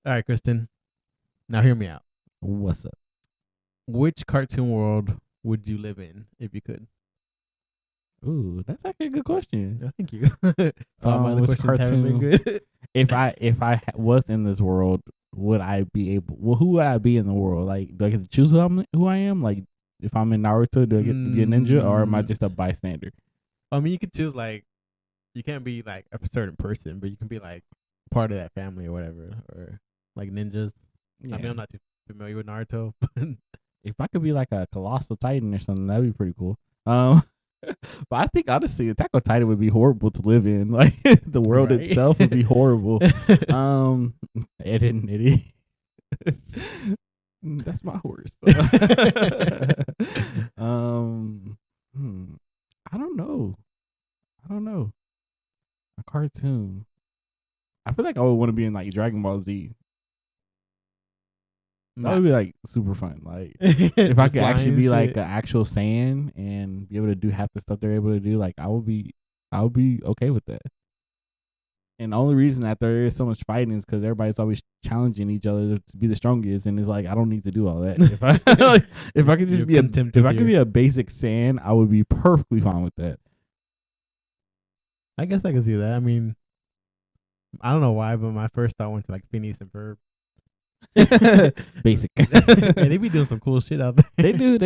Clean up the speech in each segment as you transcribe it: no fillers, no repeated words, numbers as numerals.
All right, Kristen. Now hear me out. What's up? Which cartoon world would you live in if you could? Ooh, that's actually a good question. Yeah, thank you. So all my other Which questions haven't been cartoon? good. If I was in this world, would I be able? Well, who would I be in the world? Like, do I get to choose who I am? Like, if I'm in Naruto, do I get to be a ninja, or am I Mm, just a bystander? I mean, you could choose like you can't be like a certain person, but you can be like part of that family or whatever, or like ninjas. I mean, Yeah. I'm not too familiar with Naruto, but If I could be like a colossal titan or something, that'd be pretty cool. Um, but I think honestly, Attack on Titan would be horrible to live in. Like the world right. itself would be horrible. Um, it didn't. That's my horse. um, hmm, I don't know. I don't know. A cartoon. I feel like I would want to be in like Dragon Ball Z. That would be like super fun. Like if I could actually be like an actual Saiyan and be able to do half the stuff they're able to do, like I would be okay with that. And the only reason that there is so much fighting is because everybody's always challenging each other to be the strongest, and it's like I don't need to do all that. If I like, if I could just be if I could be a basic Saiyan, I would be perfectly fine with that. I guess I can see that. I mean, I don't know why, but my first thought went to like Phineas and Ferb. Basic. Yeah, they be doing some cool shit out there. They do.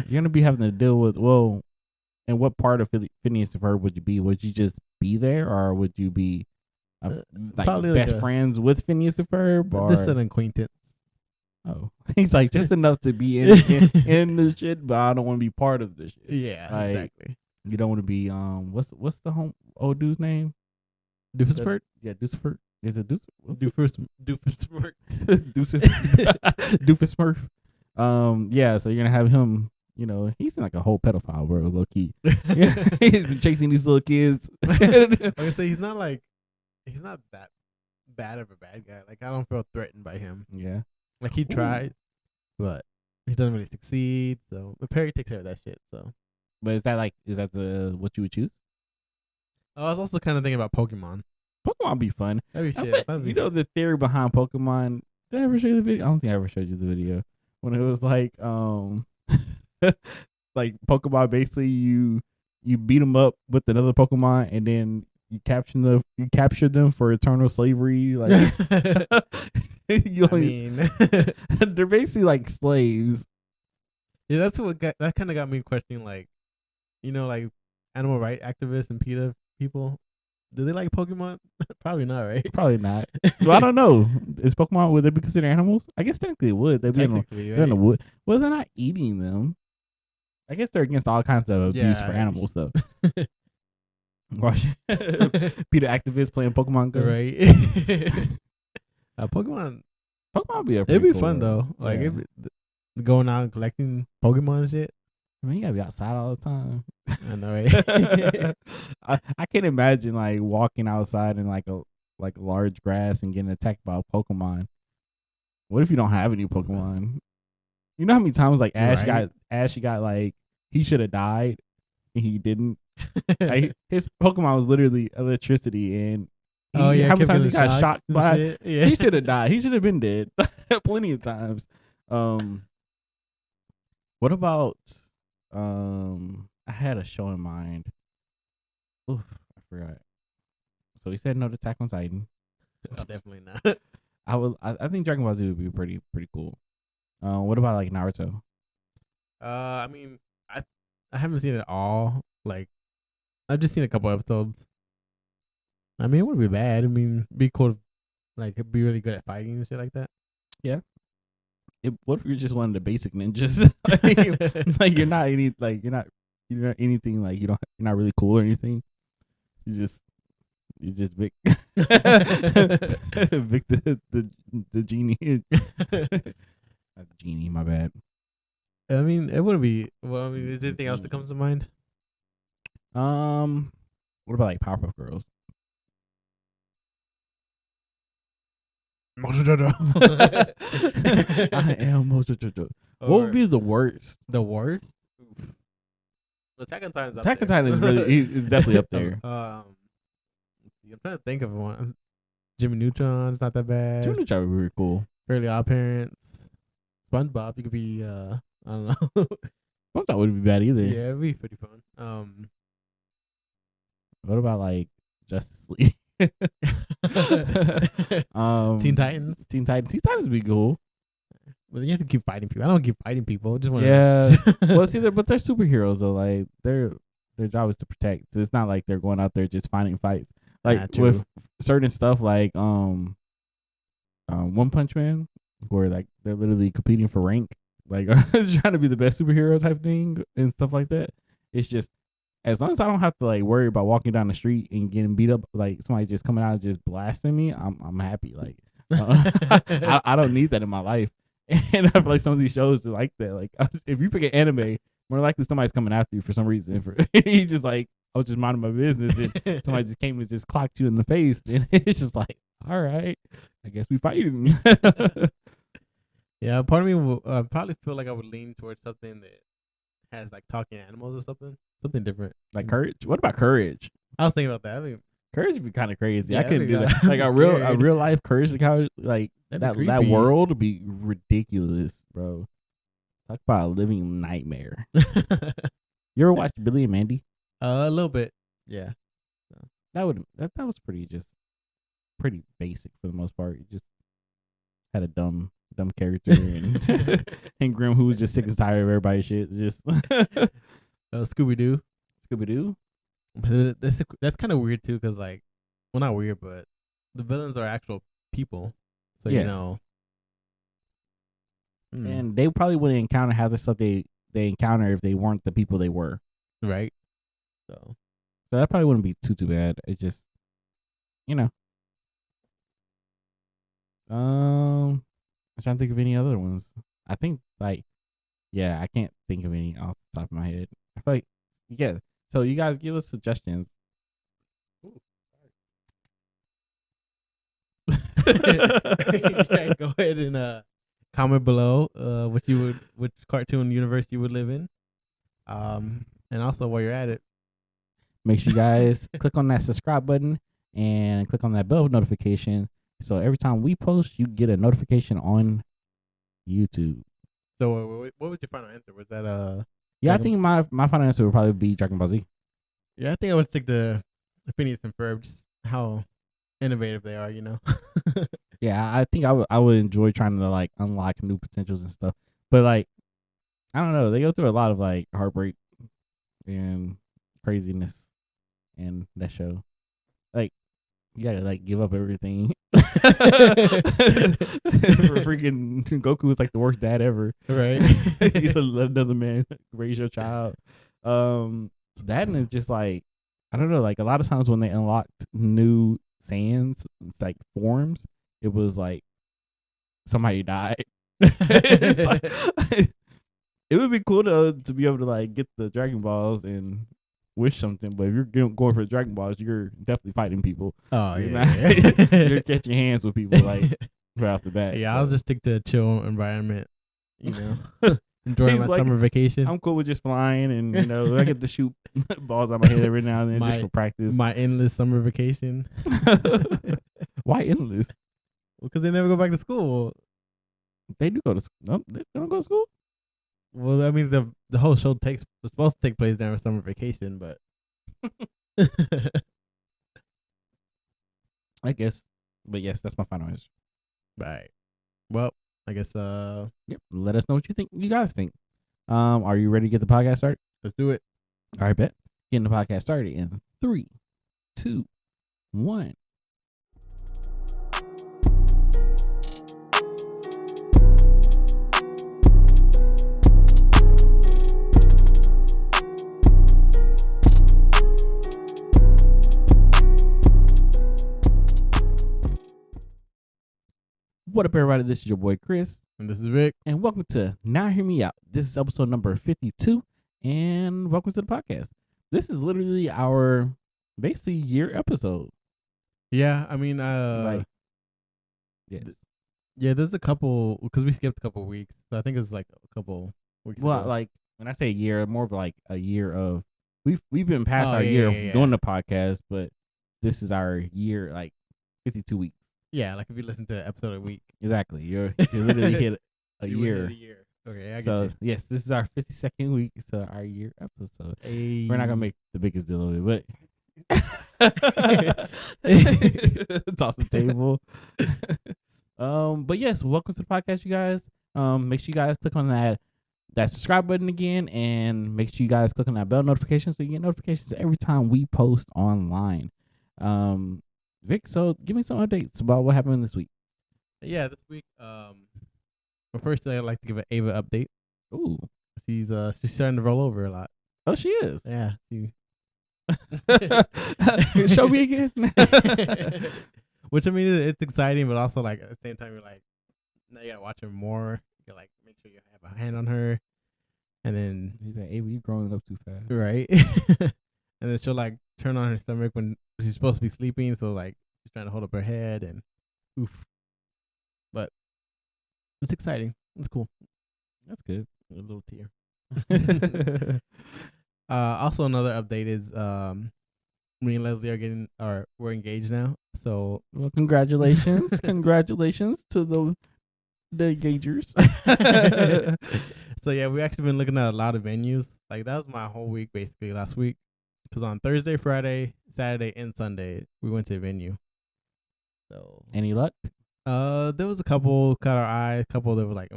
You're gonna be having to deal with and what part of Phineas and Ferb would you be? Would you just be there, or would you be like Probably best friends with Phineas and Ferb? Or just an acquaintance. oh, he's like just enough to be in the shit, but I don't want to be part of the shit. Yeah, like, exactly. You don't want to be what's the old dude's name? Doofenshmirtz? Yeah, Doofenshmirtz. Is it Doofenshmirtz? Doofenshmirtz. Yeah, so you're gonna have him. You know, he's like a whole pedophile, bro. Low key. Yeah, he's been chasing these little kids. Okay, so he's not that bad of a bad guy. Like I don't feel threatened by him. Yeah, like he tried, but he doesn't really succeed. So but Perry takes care of that shit. So, but is that the what you would choose? I was also kind of thinking about Pokemon. Pokemon be fun. That'd be shit. You know the theory behind Pokemon. Did I ever show you the video? I don't think I ever showed you the video when it was like like Pokemon. Basically, you beat them up with another Pokemon, and then you capture them for eternal slavery. Like they're basically like slaves. Yeah, that's that kind of got me questioning, like, like animal rights activists and PETA people. Do they like Pokemon? Probably not, right? Probably not. Well, I don't know. Is Pokemon, would they be considered animals? I guess technically it would. They'd be in the wood. Well, they're not eating them. I guess they're against all kinds of abuse for animals, though. Watch PETA activists playing Pokemon Go. Right. Pokemon would be it'd be cool fun though. Like going out and collecting Pokemon and shit. I mean, you gotta be outside all the time. I know, right? I can't imagine like walking outside in like large grass and getting attacked by a Pokemon. What if you don't have any Pokemon? You know how many times like Ash got like he should have died and he didn't. Like, his Pokemon was literally electricity, and how many times he got shocked by it? Yeah. He should have died. He should have been dead plenty of times. What about I had a show in mind. Oof, I forgot. So he said no to Attack on Titan. Oh, definitely not. I think Dragon Ball Z would be pretty cool. What about like Naruto? I mean, I haven't seen it all. Like, I've just seen a couple episodes. I mean, it wouldn't be bad. I mean, be cool to like be really good at fighting and shit like that. Yeah. What if you're just one of the basic ninjas? like you're not anything like you're not really cool or anything. You're just Vic. Vic the genie. Not the genie, my bad. I mean, it wouldn't be. Well, I mean, is there anything else that comes to mind? What about like Powerpuff Girls? Mojo Jojo. I am Mojo Jojo. What would be the worst? The worst? Attack on Titan. Attack on Titan is definitely up there. I'm trying to think of one. Jimmy Neutron's not that bad. Jimmy Neutron would be really cool. Fairly Odd Parents. SpongeBob, you could be I don't know. SpongeBob wouldn't be bad either. Yeah, it'd be pretty fun. What about like Justice League? Teen Titans. Teen Titans would be cool. Well, you have to keep fighting people. I don't keep fighting people. I just want Well, see, but they're superheroes though. Like their job is to protect. It's not like they're going out there just finding fights. Like with certain stuff, like One Punch Man, where like they're literally competing for rank, like trying to be the best superhero type thing and stuff like that. It's just as long as I don't have to like worry about walking down the street and getting beat up, like somebody just coming out and just blasting me, I'm happy. Like I don't need that in my life. And I feel like some of these shows are like that. Like if you pick an anime, more likely somebody's coming after you for some reason. He's just like, I was just minding my business and somebody just came and just clocked you in the face. And it's just like, all right, I guess we fighting. Yeah, part of me will probably feel like I would lean towards something that has like talking animals or something different. Like Courage. What about Courage? I was thinking about that. I mean, Courage would be kind of crazy. Yeah, I couldn't do that. Like a real life Courage, like that world would be ridiculous, bro. Talk about a living nightmare. You ever watched Billy and Mandy? A little bit. Yeah. So that was pretty basic for the most part. You just had a dumb character and and Grim who was just sick and tired of everybody's shit. Just Scooby Doo. Scooby Doo. That's kind of weird too, because like, well, not weird, but the villains are actual people. So yeah. You know. And they probably wouldn't encounter half the stuff they encounter if they weren't the people they were. Right. So that probably wouldn't be too bad. It's just, you know. I'm trying to think of any other ones. I think I can't think of any off the top of my head. I feel like, yeah. So you guys give us suggestions. Yeah, go ahead and comment below which cartoon universe you would live in. And also while you're at it, make sure you guys click on that subscribe button and click on that bell notification. So every time we post, you get a notification on YouTube. So what was your final answer? Was that Yeah, I think my final answer would probably be Dragon Ball Z. Yeah, I think I would stick to Phineas and Ferb. Just how innovative they are, you know. Yeah, I think I would enjoy trying to like unlock new potentials and stuff. But like, I don't know, they go through a lot of like heartbreak and craziness in that show. Like, you gotta like give up everything. Freaking Goku was like the worst dad ever. Right. You let another man raise your child. That and it's just like, I don't know, like a lot of times when they unlocked new Saiyans, it's like forms, it was like somebody died. It's like, it would be cool to be able to like get the Dragon Balls and wish something, but if you're going for the Dragon Balls, you're definitely fighting people. Oh You're catching hands with people like right off the bat. Yeah, so. I'll just stick to a chill environment, you know. Enjoying my summer vacation. I'm cool with just flying, and you know, I get to shoot balls out my head every now and then just for practice. My endless summer vacation. Why endless? Well, because they never go back to school. They do go to school. No, they don't go to school. Well, I mean, the whole show was supposed to take place during summer vacation, but I guess. But yes, that's my final answer. Right. Well, I guess. Yep. Let us know what you guys think. Are you ready to get the podcast started? Let's do it. All right, bet. Getting the podcast started in 3, 2, 1. What up, everybody? This is your boy Chris. And this is Rick. And welcome to Now Hear Me Out. This is episode number 52. And welcome to the podcast. This is literally our basically year episode. Yeah, I mean, yes. Yeah, there's a couple, because we skipped a couple weeks. So I think it's like a couple weeks Well, ago. like, when I say year, more of like a year of, we've been past our year of doing the podcast, but this is our year, like 52 weeks. Yeah, like if you listen to an episode a week. Exactly. You're literally hit a You would hit year. a year. Okay, I get So you. yes, this is our 52nd week. So our year episode. Hey. We're not gonna make the biggest deal of it, but toss the table. But yes, welcome to the podcast, you guys. Make sure you guys click on that subscribe button again, and make sure you guys click on that bell notification so you get notifications every time we post online. Vic, so give me some updates about what happened this week. Yeah, this week. Well, first I'd like to give an Ava update. Ooh, she's starting to roll over a lot. Oh, she is. Yeah. Show me again. Which I mean, it's exciting, but also like at the same time, you're like, now you gotta watch her more. You like make sure you have a hand on her, and then he's like, "Hey, you growing up too fast, right?" And then she'll like turn on her stomach when she's supposed to be sleeping, so like she's trying to hold up her head and oof. But it's exciting. It's cool. That's good. A little tear. Also, another update is me and Leslie we're engaged now. So, well, congratulations, congratulations to the engagers. So yeah, we actually been looking at a lot of venues. Like that was my whole week basically last week. Because on Thursday, Friday, Saturday, and Sunday we went to a venue. So any luck? There was a couple caught our eye. A couple that were like,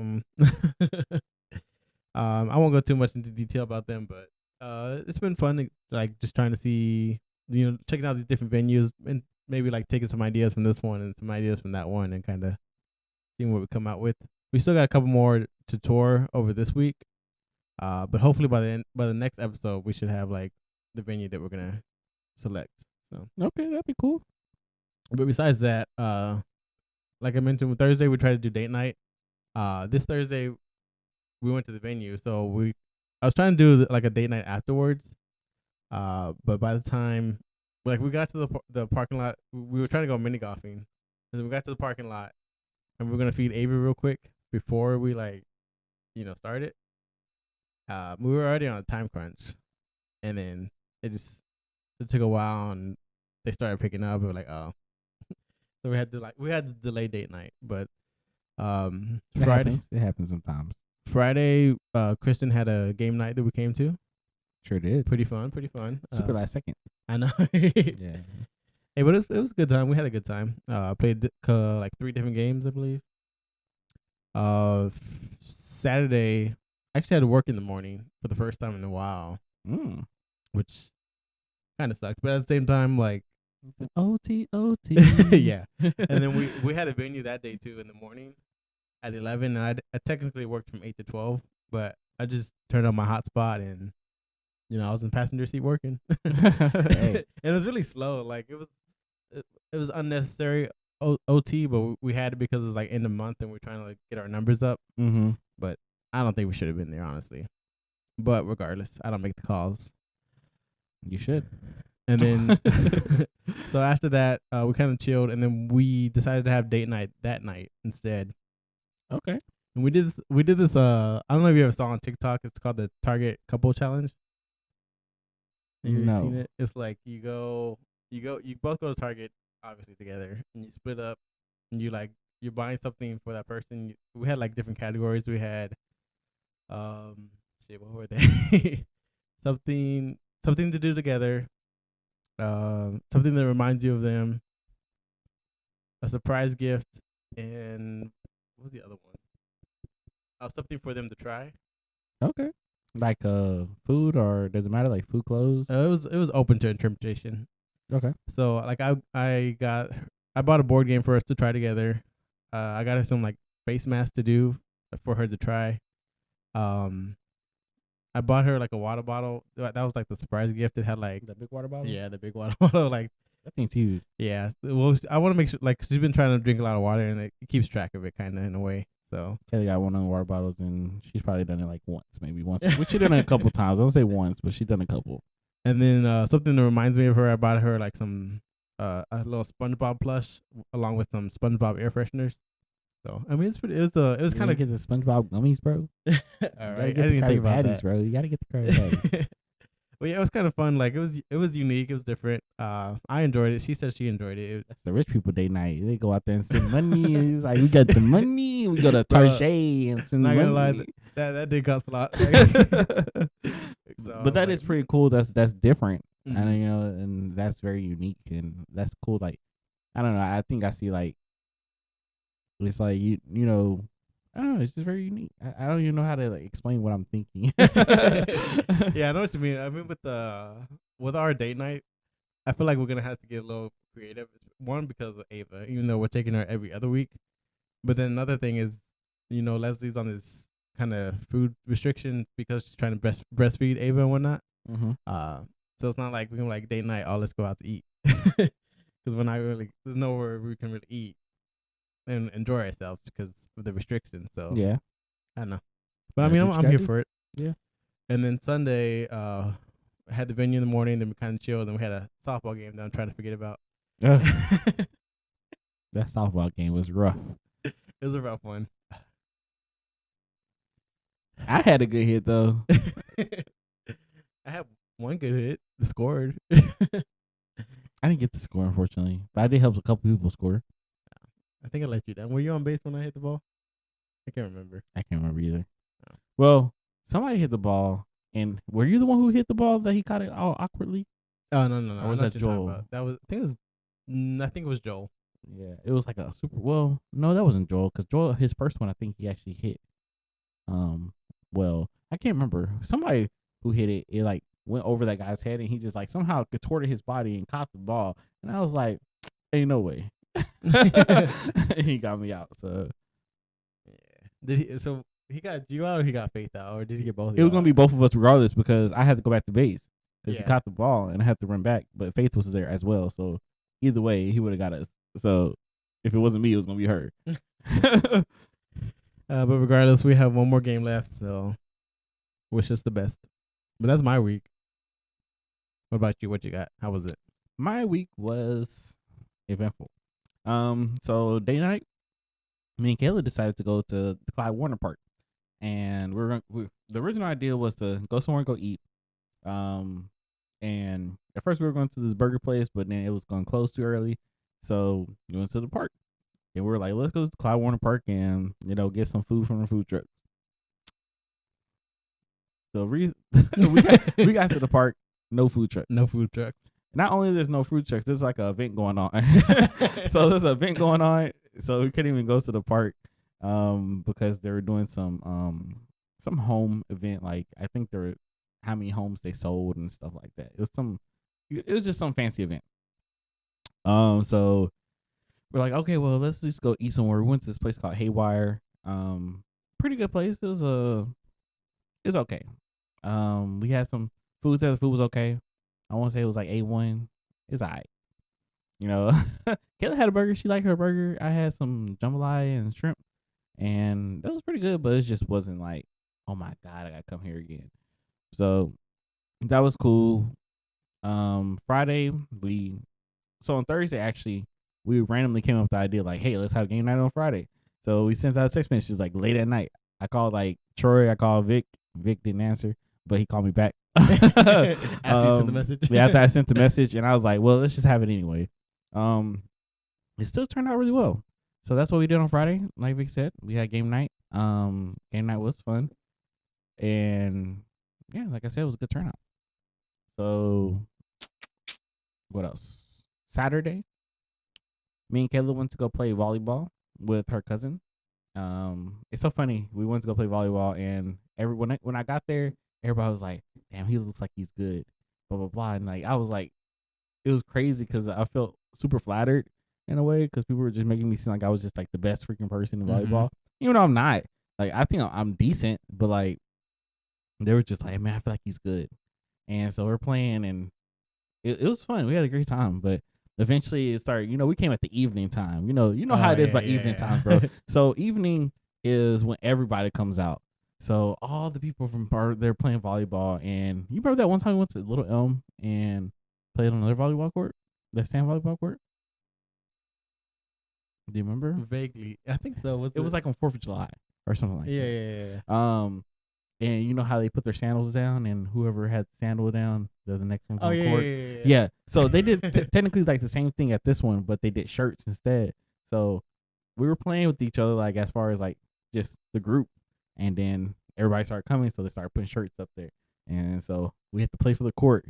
I won't go too much into detail about them, but it's been fun, like just trying to see, checking out these different venues and maybe like taking some ideas from this one and some ideas from that one and kind of seeing what we come out with. We still got a couple more to tour over this week, but hopefully by the next episode we should have like the venue that we're gonna select. So okay, that'd be cool. But besides that, like I mentioned, with Thursday we tried to do date night. This Thursday we went to the venue, so I was trying to do like a date night afterwards. But by the time we got to the parking lot, we were trying to go mini golfing, and then we got to the parking lot, and we were gonna feed Avery real quick before we started. We were already on a time crunch, and then it took a while, and they started picking up. We were like, oh, so we had to delay date night, but Friday it happens sometimes. Friday, Kristen had a game night that we came to. Sure did. Pretty fun. Super last second. I know. Yeah. Hey, but it was a good time. We had a good time. Played like 3 different games, I believe. Saturday, I actually had to work in the morning for the first time in a while, which kind of sucked. But at the same time, like OT. Yeah. And then we had a venue that day too in the morning at 11, and I technically worked from 8 to 12, but I just turned on my hotspot and I was in the passenger seat working. And it was really slow. Like it was unnecessary OT, but we had it because it was like end of month and we're trying to like get our numbers up. Mm-hmm. But I don't think we should have been there, honestly. But regardless, I don't make the calls. You should. And then so after that, we kind of chilled, and then we decided to have date night that night instead. Okay. And we did this. I don't know if you ever saw on TikTok. It's called the Target Couple Challenge. Have you seen it? It's like you both go to Target obviously together, and you split up, and you're buying something for that person. We had like different categories. We had, what were they? something to do together. Something that reminds you of them. A surprise gift, and what was the other one? Something for them to try. Okay. Like food, or does it matter? Like food, clothes? It was open to interpretation. Okay. So like I bought a board game for us to try together. I got her some like face masks to do for her to try. I bought her like a water bottle. That was like the surprise gift. It had like the big water bottle. Yeah, the big water bottle. Like that thing's huge. Yeah. Well, I want to make sure, like, she's been trying to drink a lot of water, and it keeps track of it kind of in a way. So Kelly got one of the water bottles, and she's probably done it like maybe once. Which she done it a couple times. I don't say once, but she's done a couple. And then something that reminds me of her, I bought her like some a little SpongeBob plush along with some SpongeBob air fresheners. So I mean, it was kind of get the SpongeBob gummies, bro. All right, I didn't think about that, bro. You gotta get the Krabby Patties. But yeah, it was kind of fun. Like it was unique. It was different. I enjoyed it. She said she enjoyed it. That's the rich people day night. They go out there and spend money. It's like we got the money. We go to Bro, Target and spend not gonna lie, money. that did cost a lot. Like, so I But was that like, is pretty cool. That's different, and mhm. and that's very unique, and that's cool. Like I don't know. I think I see like it's like you know. I don't know. It's just very unique. I don't even know how to like, explain what I'm thinking. Yeah, I know what you mean. I mean, with our date night, I feel like we're gonna have to get a little creative. One, because of Ava, even though we're taking her every other week. But then another thing is, Leslie's on this kind of food restriction because she's trying to breastfeed Ava and whatnot. Mm-hmm. So it's not like we can like date night. Oh, let's go out to eat because we're not really. There's nowhere we can really eat and enjoy ourselves because of the restrictions. So Yeah. I don't know, but I Gotta mean, do I'm, what you I'm gotta here do. for it. Yeah. And then Sunday, I had the venue in the morning. Then we kind of chilled. Then we had a softball game that I'm trying to forget about. That softball game was rough. It was a rough one. I had a good hit though. I had one good hit, scored. I didn't get the score unfortunately, but I did help a couple people score. I think I let you down. Were you on base when I hit the ball? I can't remember. I can't remember either. Oh. Well, somebody hit the ball, and were you the one who hit the ball that he caught it all awkwardly, Oh no! or I was know that what you're talking Joel? about. That was. I think it was Joel. Yeah, it was like a super. Well, no, that wasn't Joel because Joel, his first one, I think he actually hit. Um, well, I can't remember. Somebody who hit it, it like went over that guy's head, and he just like somehow contorted his body and caught the ball, and I was like, "Ain't no way." He got me out. So Yeah. Did he? So he got you out, or he got Faith out, or did he get both of it you was gonna out? be both of us regardless because I had to go back to base because he Yeah. caught the ball and I had to run back, but Faith was there as well. So either way, he would have got us. So if it wasn't me, it was gonna be her. But regardless, we have one more game left, so wish us the best. But that's my week. What about you? What you got? How was it? My week was eventful. So day night, me and Kayla decided to go to the Clyde Warner Park, and the original idea was to go somewhere and go eat. And at first we were going to this burger place, but then it was going to close too early, so we went to the park. And we were like, let's go to the Clyde Warner Park and get some food from the food trucks. So we got to the park, no food trucks. No food trucks. Not only there's no food trucks, there's like an event going on. So there's an event going on, so we couldn't even go to the park because they were doing some home event. Like I think there were how many homes they sold and stuff like that. It was just some fancy event. So we're like, okay, well, let's just go eat somewhere. We went to this place called Haywire. Pretty good place. It was okay. We had some food there. The food was okay. I won't say it was like A1. It's alright. Kayla had a burger. She liked her burger. I had some jambalaya and shrimp, and that was pretty good. But it just wasn't like, oh my god, I gotta come here again. So that was cool. Friday so on Thursday actually we randomly came up with the idea like, hey, let's have game night on Friday. So we sent out a text message like late at night. I called like Troy. I called Vic. Vic didn't answer, but he called me back. After you sent the message? Yeah, after I sent the message, and I was like, well, let's just have it anyway. It still turned out really well. So that's what we did on Friday. Like Vic said, we had game night. Game night was fun. And yeah, like I said, it was a good turnout. So what else? Saturday, me and Kayla went to go play volleyball with her cousin. It's so funny. We went to go play volleyball, and when I got there, everybody was like, "Damn, he looks like he's good." Blah blah blah, and like I was like, it was crazy because I felt super flattered in a way because people were just making me seem like I was just like the best freaking person in volleyball, even though I'm not. Like I think I'm decent, but like they were just like, "Man, I feel like he's good," and so we're playing, and it was fun. We had a great time, but eventually it started. We came at the evening time. You know how it is by evening time, bro. So evening is when everybody comes out. So all the people from they're playing volleyball, and you remember that one time we went to Little Elm and played on another volleyball court, that sand volleyball court. Do you remember? Vaguely, I think so. It was like on 4th of July or something like that. Yeah. and you know how they put their sandals down, and whoever had the sandal down, they're the next one's on court. Yeah. Yeah. So they did technically like the same thing at this one, but they did shirts instead. So we were playing with each other, like as far as like just the group, and then everybody started coming, so they started putting shirts up there, and so we had to play for the court,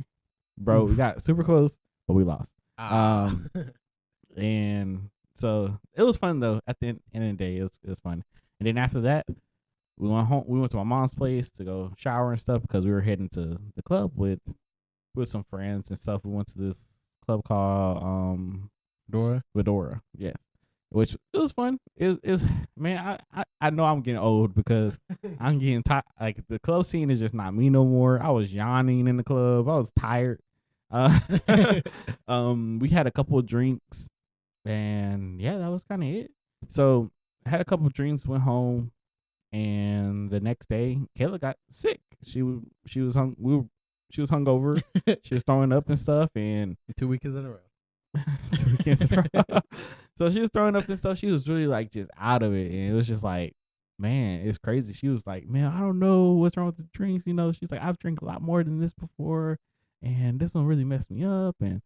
bro. Oof. We got super close, but we lost. Ah. And so it was fun though. At the end of the day, it was fun. And then after that, we went home. We went to my mom's place to go shower and stuff because we were heading to the club with some friends and stuff. We went to this club called Fedora. Yes, which it was fun. It was man. I know I'm getting old because I'm getting tired. Like the club scene is just not me no more. I was yawning in the club. I was tired. We had a couple of drinks, and yeah, that was kind of it. So I had a couple of drinks, went home, and the next day, Kayla got sick. She was she was hungover. She was throwing up and stuff, and 2 weekends in a row. 2 weekends in a row. So she was throwing up and stuff. She was really like just out of it, and it was just like, man, it's crazy. She was like, man, I don't know what's wrong with the drinks. You know, she's like, I've drank a lot more than this before, and this one really messed me up. And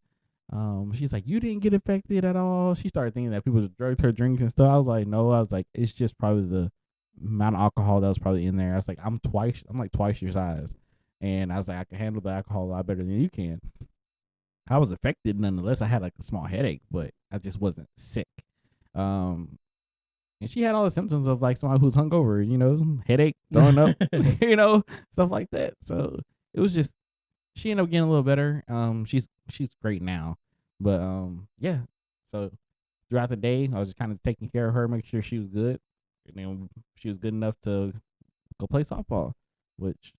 she's like, you didn't get affected at all. She started thinking that people just drugged her drinks and stuff. I was like, no. I was like, it's just probably the amount of alcohol that was probably in there. I was like, I'm like twice your size, and I was like, I can handle the alcohol a lot better than you can. I was affected nonetheless. I had like a small headache, but I just wasn't sick. And she had all the symptoms of like someone who's hungover, you know, headache, throwing up, you know, stuff like that. So it was just, she ended up getting a little better. She's great now, but yeah. So throughout the day, I was just kind of taking care of her, making sure she was good, and then she was good enough to go play softball, which,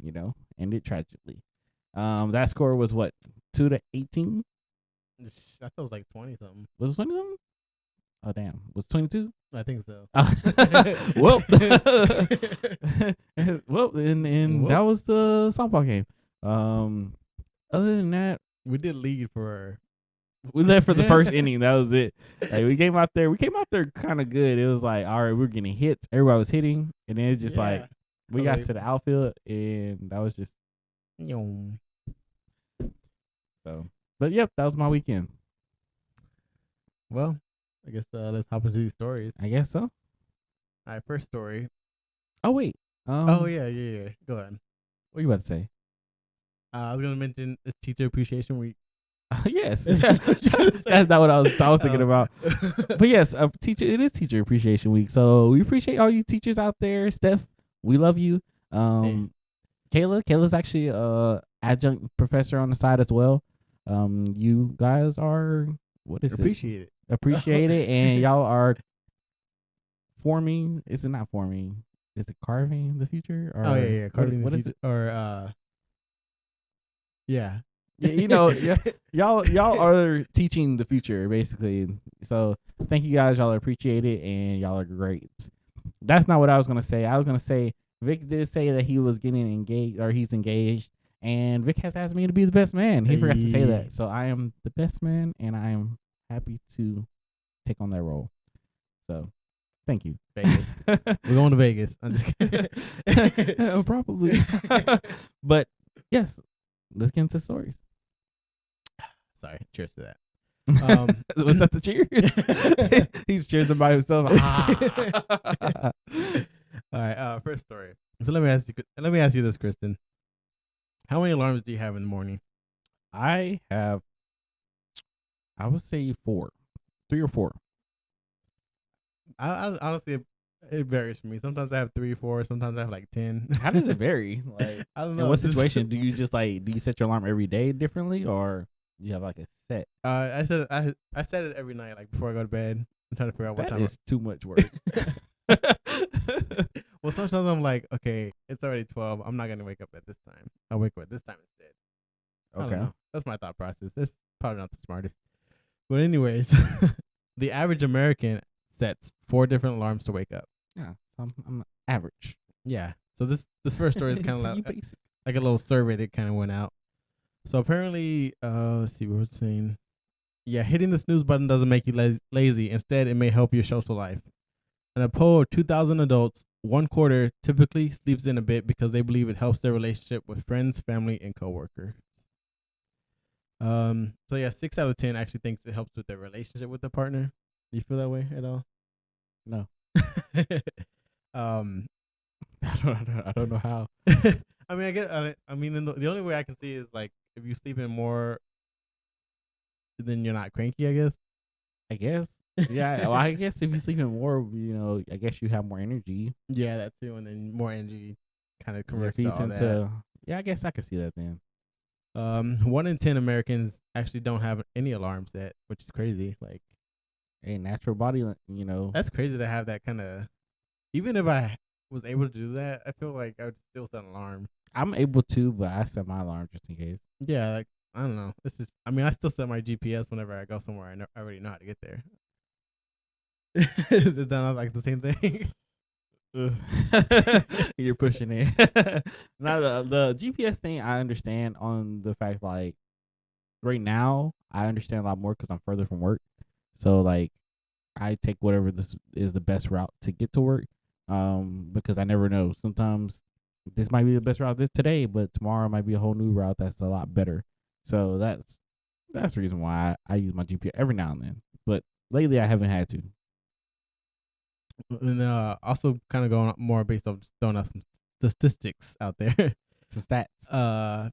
you know, ended tragically. That score was what, 2-18? I thought it was like 20 something. Was it 20 something? Oh damn, was 22? I think so. Well, well, and that was the softball game. Other than that, we did lead for. We left for the first inning. That was it. Like we came out there kind of good. It was like, all right, we're getting hits. Everybody was hitting, and then it's just like we got to the outfield, and that was just. So, but yep, that was my weekend. Well, I guess let's hop into these stories. I guess so. All right, first story. Oh wait. Oh yeah. Go ahead. What are you about to say? I was gonna mention Teacher Appreciation Week. Yes, that's not what I was thinking about. But yes, it is Teacher Appreciation Week, so we appreciate all you teachers out there. Steph, we love you. Kayla's actually adjunct professor on the side as well. You guys are appreciate it, and y'all are forming. Is it not forming? Is it carving the future? Or, carving what the future. Or yeah. You know, y'all are teaching the future basically. So thank you guys. Y'all appreciate it, and y'all are great. That's not what I was gonna say. I was gonna say Vic did say that he was getting engaged, or he's engaged, and Vic has asked me to be the best man. He forgot to say that, so I am the best man, and I am happy to take on that role. So, thank you. Vegas. We're going to Vegas. I'm just kidding. Probably. But yes, let's get into stories. Sorry. Cheers to that. Was that the cheers? He's cheering by himself. All right. First story. So let me ask you this, Kristen. How many alarms do you have in the morning? I would say 4, 3 or 4. I honestly, it varies for me. Sometimes I have 3 or 4. Sometimes I have like 10. How does it vary? Like, I don't know. In what situation? Do you just do you set your alarm every day differently, or you have like a set? I set it every night, like before I go to bed. I'm trying to figure out what time. That is too much work. Well, sometimes I'm like, okay, it's already 12. I'm not gonna wake up at this time. I'll wake up at this time instead. Okay, that's my thought process. It's probably not the smartest, but anyways, the average American sets 4 different alarms to wake up. Yeah, so I'm average. Yeah. So this first story is kind of like a little survey that kind of went out. So apparently, let's see what we're saying. Yeah, hitting the snooze button doesn't make you lazy. Instead, it may help your social life. In a poll of 2,000 adults, 1/4 typically sleeps in a bit because they believe it helps their relationship with friends, family, and coworkers. So yeah, 6 out of 10 actually thinks it helps with their relationship with the partner. Do you feel that way at all? No. um, I don't know how. I mean, I get. I mean, the only way I can see is like if you sleep in more, then you're not cranky. I guess. I guess. Yeah. Well, I guess if you sleep in more, I guess you have more energy. Yeah, that too, and then more energy kind of It converts to feeds all that. into. Yeah, I guess I could see that then. 1 in 10 Americans actually don't have any alarm set, which is crazy. Like, A natural body, that's crazy to have that kind of. Even if I was able to do that, I feel like I would still set an alarm. I'm able to, but I set my alarm just in case. Yeah, like I don't know. It's just. I mean, I still set my GPS whenever I go somewhere. I already know how to get there. Is that not like the same thing? You're pushing it. Now the GPS thing, I understand on the fact like right now I understand a lot more because I'm further from work. So like I take whatever this is the best route to get to work. Because I never know. Sometimes this might be the best route this today, but tomorrow might be a whole new route that's a lot better. So that's the reason why I use my GPS every now and then. But lately I haven't had to. And also kind of going more based off just throwing out some statistics out there. Some stats.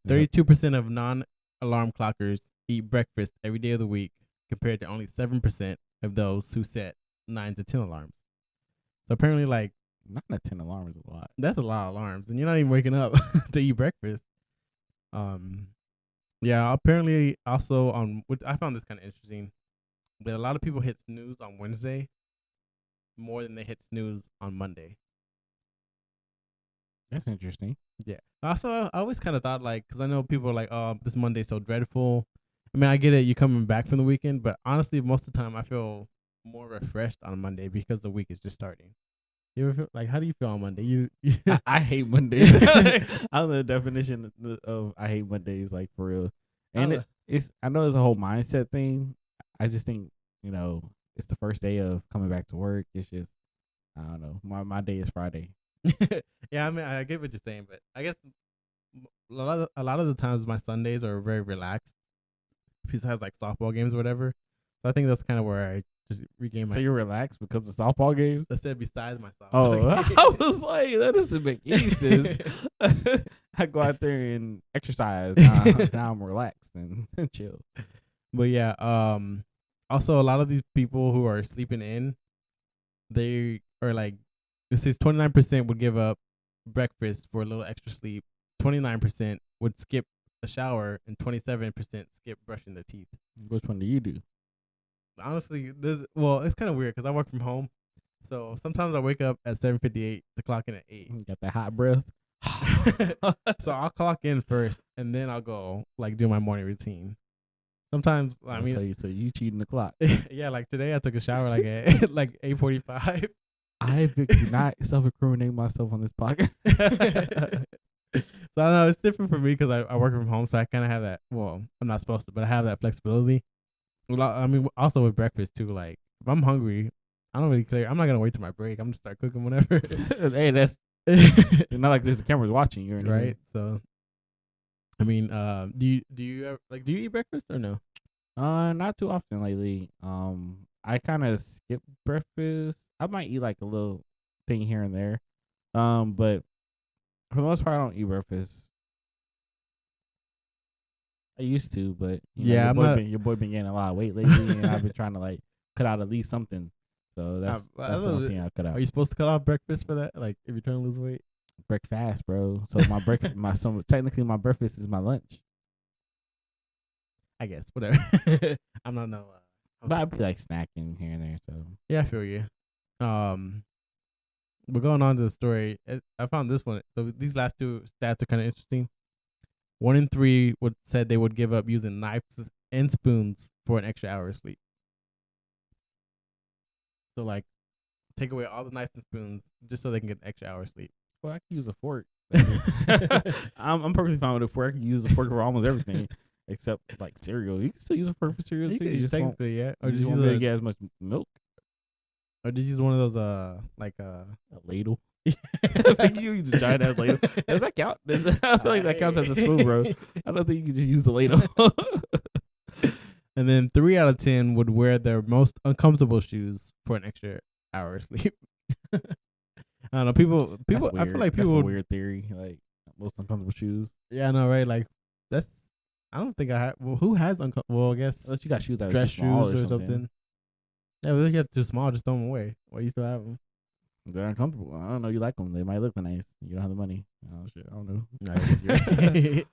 32% of non-alarm clockers eat breakfast every day of the week, compared to only 7% of those who set 9 to 10 alarms. So apparently, like 9 to 10 alarms is a lot. that's a lot of alarms, and you're not even waking up to eat breakfast. Yeah. Apparently, also I found this kind of interesting. That a lot of people hit snooze on Wednesday more than they hit snooze on Monday. That's interesting. Yeah. Also, I always kind of thought like, because I know people are like, oh, this Monday's so dreadful. I mean, I get it, you're coming back from the weekend, but honestly, most of the time, I feel more refreshed on Monday because the week is just starting. You ever feel like, how do you feel on Monday? I hate Mondays. I don't know the definition of I hate Mondays, like for real. And I know it's a whole mindset thing. I just think it's the first day of coming back to work. It's just I don't know. My day is Friday. Yeah, I mean, I get what you're saying, but I guess a lot of the times my Sundays are very relaxed. Besides like softball games or whatever, so I think that's kind of where I just regain my. So you're relaxed because of softball games? I said besides my softball. Oh, I was like, that doesn't make any sense. I go out there and exercise. Now I'm relaxed and chill. But yeah, also a lot of these people who are sleeping in, they are like, it says 29% would give up breakfast for a little extra sleep. 29% would skip a shower, and 27% skip brushing their teeth. Which one do you do? Honestly, it's kind of weird because I work from home, so sometimes I wake up at 7:58 to clock in at 8. Got that hot breath. So I'll clock in first, and then I'll go like do my morning routine. Sometimes I mean, so you cheating the clock? Yeah, like today I took a shower like at like 8:45. I do not self-incriminate myself on this podcast. So I don't know, it's different for me because I work from home, so I kind of have that. Well, I'm not supposed to, but I have that flexibility. I mean, also with breakfast too. Like if I'm hungry, I don't really care. I'm not gonna wait till my break. I'm just start cooking whenever. Hey, that's not like there's the cameras watching you, right? So, I mean, do you ever, do you eat breakfast or no? Not too often lately. I kind of skip breakfast. I might eat like a little thing here and there. But for the most part, I don't eat breakfast. I used to, but Yeah, your boy been gaining a lot of weight lately, and I've been trying to like cut out at least something. So that's the only thing I cut out. Are you supposed to cut off breakfast for that? Like if you're trying to lose weight? Breakfast, bro. So my technically my breakfast is my lunch. I guess whatever. I'm not no. But I'd be like snacking here and there. So yeah, I feel you. But going on to the story, I found this one. So these last two stats are kind of interesting. 1 in 3 said they would give up using knives and spoons for an extra hour of sleep. So like, take away all the knives and spoons just so they can get an extra hour of sleep. Well, I can use a fork. I'm perfectly fine with a fork. I can use a fork for almost everything except like cereal. You can still use a fork for cereal too. You just technically, yeah. Or just won't be able to get as much milk. Or just use one of those like a ladle. I think you use a giant ass ladle. Does that count? I feel like that counts as a spoon, bro. I don't think you can just use the ladle. And then 3 out of 10 would wear their most uncomfortable shoes for an extra hour of sleep. I don't know. People. I feel like That's people. a weird theory. Like most uncomfortable shoes. Yeah, I know, right? Like that's. I don't think I have. Well, who has uncomfortable? Well, I guess Unless you got shoes that are dress too small shoes or or something. something. Yeah, but if you have too small, just throw them away. Why you still have them? They're uncomfortable. I don't know. You like them. They might look nice. You don't have the money. Oh shit. I don't know. No, I guess you're right.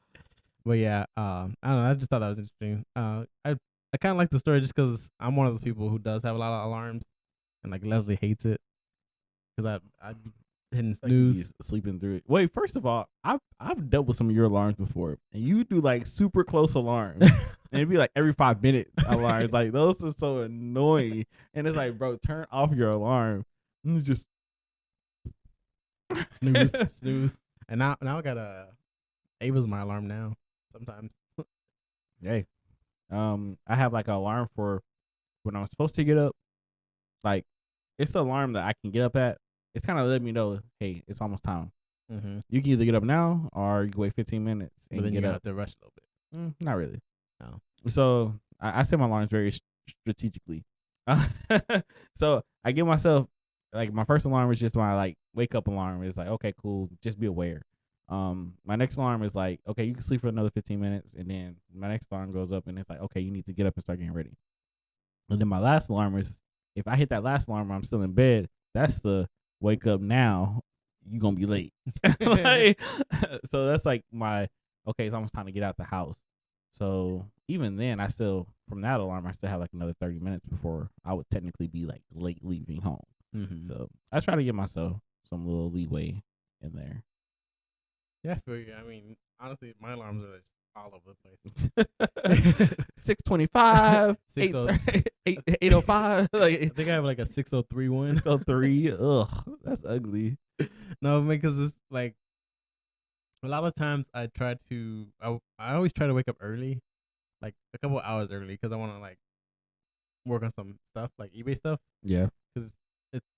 But yeah, I don't know. I just thought that was interesting. I kind of like the story just because I'm one of those people who does have a lot of alarms, and like Leslie hates it because I be hitting Like you be snooze. sleeping through it. Wait, first of all, I've dealt with some of your alarms before, and you do like super close alarms, and it'd be like every 5 minutes alarms. Like those are so annoying, and it's like, bro, turn off your alarm. And it's just snooze. And now I got Ava's my alarm now. Sometimes. Hey, I have like an alarm for when I'm supposed to get up. Like, it's the alarm that I can get up at. It's kind of letting me know, hey, it's almost time. Mm-hmm. You can either get up now or you can wait 15 minutes and But then get you up. have to rush a little bit. Not really. No. So I set my alarms very strategically. So I give myself like my first alarm is just my like wake up alarm. It's like, okay, cool, just be aware. My next alarm is like, okay, you can sleep for another 15 minutes, and then my next alarm goes up and it's like, okay, you need to get up and start getting ready. And then my last alarm is if I hit that last alarm while I'm still in bed, that's the wake up now. You're gonna be late. Like, so that's like my okay, it's almost time to get out the house. So even then I still from that alarm I still have like another 30 minutes before I would technically be like late leaving home. Mm-hmm. So I try to give myself some little leeway in there. Yeah, I feel you. I mean, honestly, my alarms are just all over the place. 6:25, 6:00 8:05. I Like think I have like a 6:03 one. 6:03. Ugh, that's ugly. No, because it's like a lot of times I try to. I always try to wake up early, like a couple hours early, because I want to like work on some stuff like eBay stuff. Yeah. Because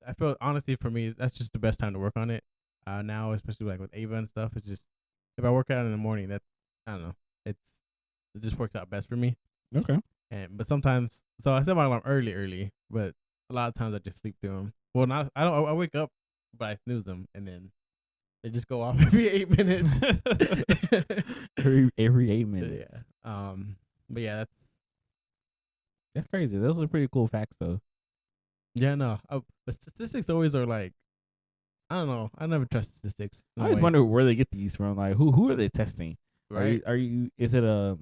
I feel honestly for me that's just the best time to work on it. Now especially like with Ava and stuff, it's just if I work out in the morning, that I don't know, it just works out best for me. Okay. But sometimes, so I set my alarm early, but a lot of times I just sleep through them. Well, not I don't. I wake up, but I snooze them, and then they just go off every 8 minutes. every 8 minutes. Yeah. But yeah, That's crazy. Those are pretty cool facts, though. yeah. No, but statistics always are like, I don't know. I never trust statistics. I always wonder where they get these from. Like, who are they testing? Right? Are you? Is it a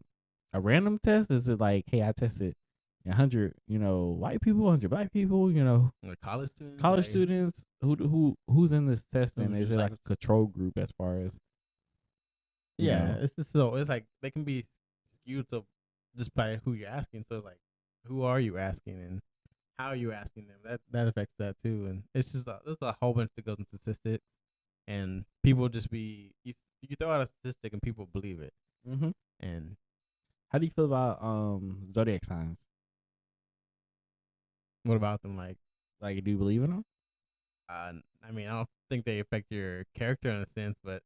random test? Is it like, hey, I tested 100, white people, 100 black people, Like college students. college students? Who's in this testing? Is it like a control group as far as? Yeah, it's just so it's like they can be skewed to just by who you're asking. So like, who are you asking and how are you asking them? That affects that too. And it's just there's a whole bunch that goes into statistics, and people just be you throw out a statistic and people believe it. Mm-hmm. And how do you feel about zodiac signs? what about them? Like, do you believe in them? I mean, I don't think they affect your character in a sense, but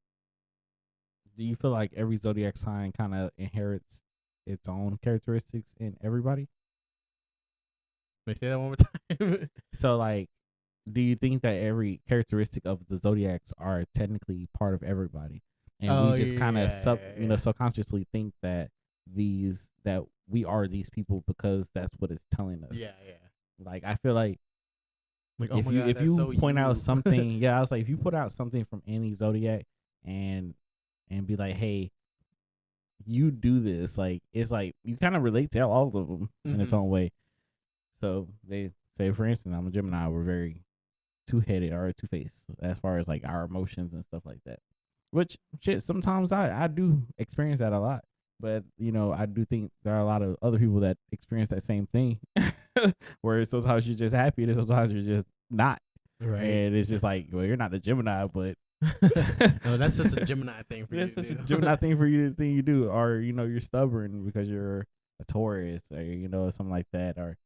do you feel like every zodiac sign kind of inherits its own characteristics in everybody? Let me say that one more time. So, like, do you think that every characteristic of the zodiacs are technically part of everybody, and we just kind of subconsciously think that we are these people because that's what it's telling us? Yeah. Like, I feel like oh if my you God, if you so point out you. something, yeah, I was like, if you put out something from any zodiac and be like, hey, you do this, like, it's like you kind of relate to all of them in its own way. So they say, for instance, I'm a Gemini. We're very two-headed or two-faced as far as like our emotions and stuff like that. Which shit, sometimes I do experience that a lot. But I do think there are a lot of other people that experience that same thing, where sometimes you're just happy and sometimes you're just not. Right. And it's just like, well, you're not the Gemini, but no, that's such a Gemini thing for you. That's such a Gemini thing for you to think you do, or you're stubborn because you're a Taurus, or something like that, or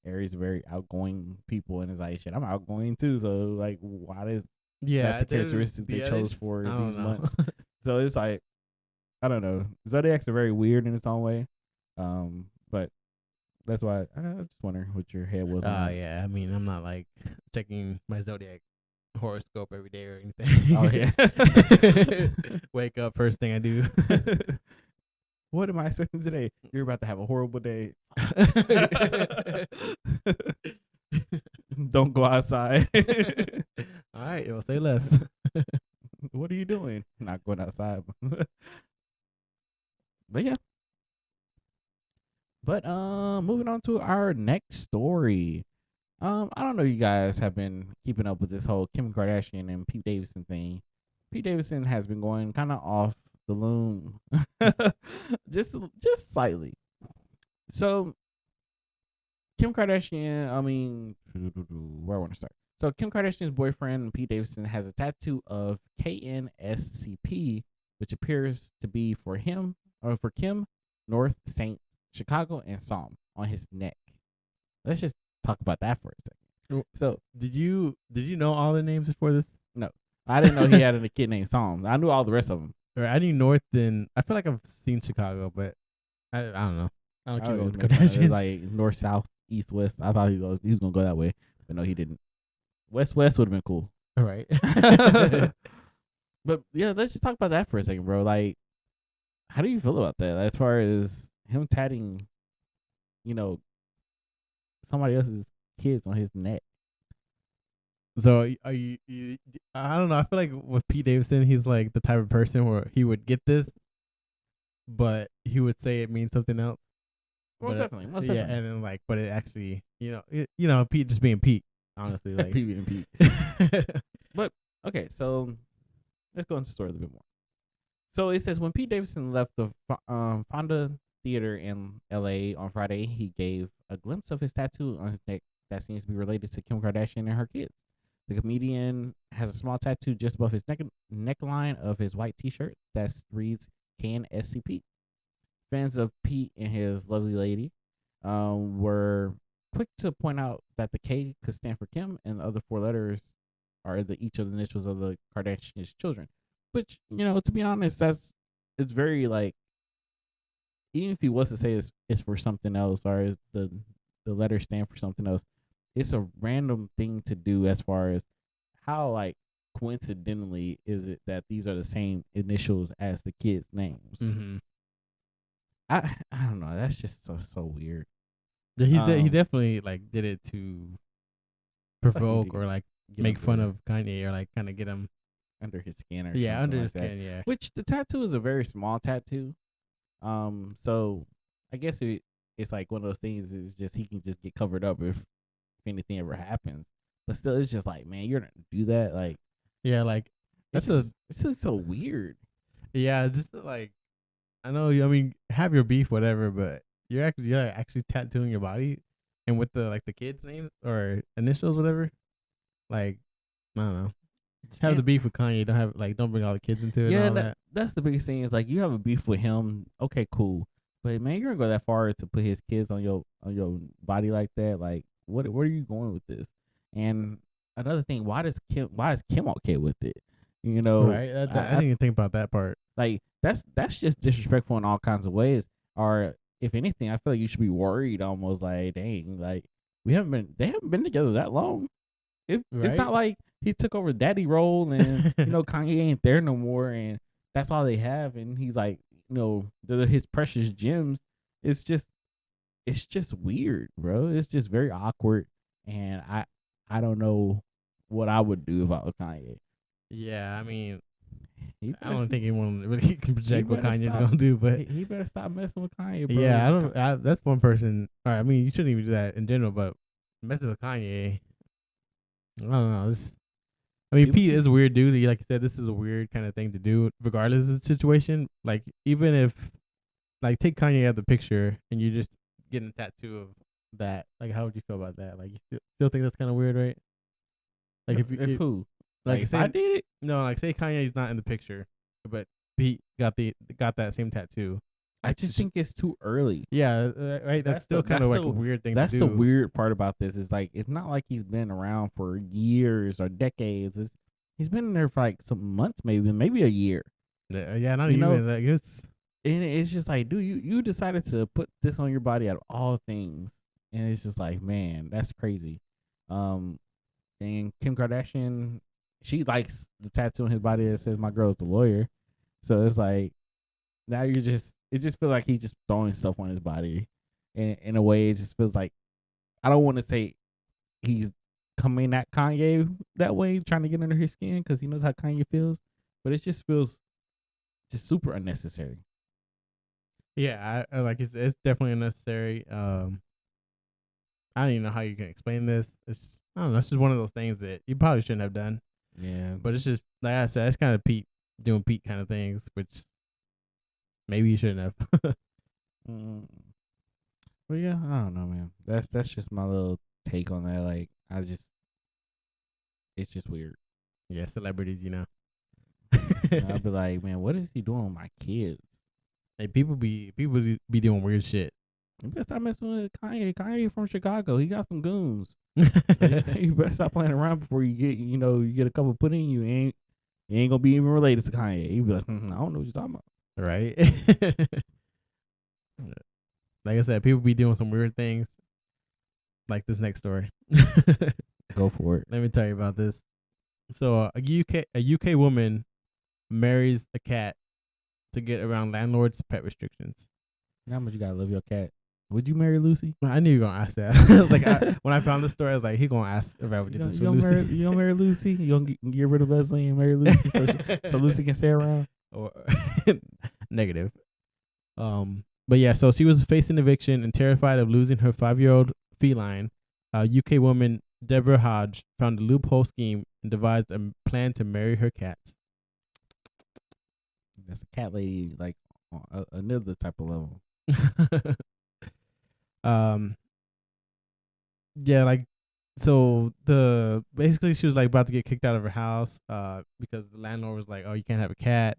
Aries are very outgoing people, and it's like, shit, I'm outgoing too. So like, why does Yeah, the characteristics they chose just, for I don't these know. months. So it's like, I don't know. Zodiacs are very weird in its own way. But that's why I just wonder what your head was on that. Yeah. I mean, I'm not like checking my zodiac horoscope every day or anything. Oh yeah. Wake up, first thing I do. What am I expecting today? You're about to have a horrible day. Don't go outside. All right, well, say less. What are you doing? Not going outside. But yeah. But moving on to our next story. I don't know if you guys have been keeping up with this whole Kim Kardashian and Pete Davidson thing. Pete Davidson has been going kind of off the loom, just slightly. So Kim Kardashian, I mean, where I want to start. So Kim Kardashian's boyfriend Pete Davidson has a tattoo of KNSCP, which appears to be for him or for Kim, North, Saint, Chicago, and Psalm on his neck. Let's just talk about that for a second. So did you know all the names before this? No, I didn't know he had a kid named Psalm. I knew all the rest of them. I knew North, and I feel like I've seen Chicago, but I don't know. I don't keep up with Kardashians. Like north, south, east, west. I thought he was gonna go that way, but no, he didn't. West would have been cool. All right. But yeah, let's just talk about that for a second, bro. Like, how do you feel about that? As far as him tatting, somebody else's kids on his neck. So are you? I don't know. I feel like with Pete Davidson, he's like the type of person where he would get this, but he would say it means something else. Most definitely. Yeah, and then like, but it actually, Pete just being Pete. Honestly, like Pete being Pete. But okay, so let's go into the story a little bit more. So it says when Pete Davidson left the Fonda Theater in L.A. on Friday, he gave a glimpse of his tattoo on his neck that seems to be related to Kim Kardashian and her kids. The comedian has a small tattoo just above his neckline of his white T-shirt that reads KNSCP. Fans of Pete and his lovely lady were quick to point out that the K could stand for Kim, and the other four letters are each of the initials of the Kardashians' children. Which, to be honest, it's very like, even if he was to say it's for something else, or is the letters stand for something else, it's a random thing to do as far as how, like, coincidentally is it that these are the same initials as the kids' names. Mm-hmm. I don't know. That's just so weird. He definitely like did it to provoke or like make fun of Kanye or like kind of get him under his skin or under his skin, yeah. Which the tattoo is a very small tattoo. So I guess it's like one of those things is just he can just get covered up if anything ever happens. But still, it's just like, man, you're gonna do that, like, yeah, like it's just so weird. Yeah, just like, I know. I mean, have your beef, whatever, but you're actually tattooing your body, and with the kids' names or initials, whatever. Like, I don't know. Just have the beef with Kanye. Don't bring all the kids into it. Yeah, and all that's the biggest thing. Is like, you have a beef with him. Okay, cool. But man, you're gonna go that far to put his kids on your body like that. Like, where are you going with this? And another thing, why is Kim okay with it? Right? I didn't even think about that part. Like, that's just disrespectful in all kinds of ways. Or if anything, I feel like you should be worried. Almost like, dang, like they haven't been together that long. It's not like he took over daddy role and Kanye ain't there no more and that's all they have, and he's like, they're his precious gems. It's just weird, bro. It's just very awkward, and I don't know what I would do if I was Kanye. Yeah, I mean, I don't think anyone really can project what Kanye's gonna do, but he better stop messing with Kanye, bro. Yeah, that's one person. All right, I mean, you shouldn't even do that in general, but messing with Kanye, I don't know. Pete is a weird dude. Like you said, this is a weird kind of thing to do, regardless of the situation. Like, even if, like, take Kanye out of the picture and you just getting a tattoo of that, like, how would you feel about that? Like, you still think that's kind of weird, right? Like, if who? Like, if I did it? No, like, say Kanye's not in the picture, but Pete got that same tattoo. I just think it's too early. Yeah, right. That's still kind of like a weird thing to do. That's the weird part about this is, like, it's not like he's been around for years or decades. He's been in there for like some months, maybe a year. Yeah, not You know, even. Like it's and it's just like, dude, you decided to put this on your body out of all things, and it's just like, man, that's crazy. And Kim Kardashian, she likes the tattoo on his body that says "My girl's the lawyer," so it's like now it just feels like he's just throwing stuff on his body, and in a way, it just feels like I don't want to say he's coming at Kanye that way, trying to get under his skin because he knows how Kanye feels, but it just feels just super unnecessary. yeah, I like it's definitely unnecessary. I don't even know how you can explain this. It's just, I don't know. It's just one of those things that you probably shouldn't have done. Yeah, But it's just like I said, it's kind of Pete doing Pete kind of things, which maybe you shouldn't have. mm. But yeah, I don't know, man. That's just my little take on that. Like, it's just weird. Yeah, celebrities, I'll be like, man, what is he doing with my kids? Hey, people be doing weird shit. You better stop messing with Kanye. Kanye from Chicago. He got some goons. So you better stop playing around before you get a couple put in you. You ain't gonna be even related to Kanye. You be like, I don't know what you're talking about. Right? Like I said, people be doing some weird things. Like this next story. Go for it. Let me tell you about this. So a UK woman marries a cat to get around landlord's pet restrictions. How much you gotta love your cat? Would you marry Lucy? I knew you were gonna ask that. I was like, when I found this story, I was like, he gonna ask if I would do this with Lucy. You gonna marry Lucy? You gonna get rid of Leslie and marry Lucy so Lucy can stay around? Or negative. But yeah, so she was facing eviction and terrified of losing her 5-year-old feline. UK woman Deborah Hodge found a loophole scheme and devised a plan to marry her cats. That's a cat lady, like on another type of level. Yeah, like so basically she was like about to get kicked out of her house because the landlord was like, oh, you can't have a cat.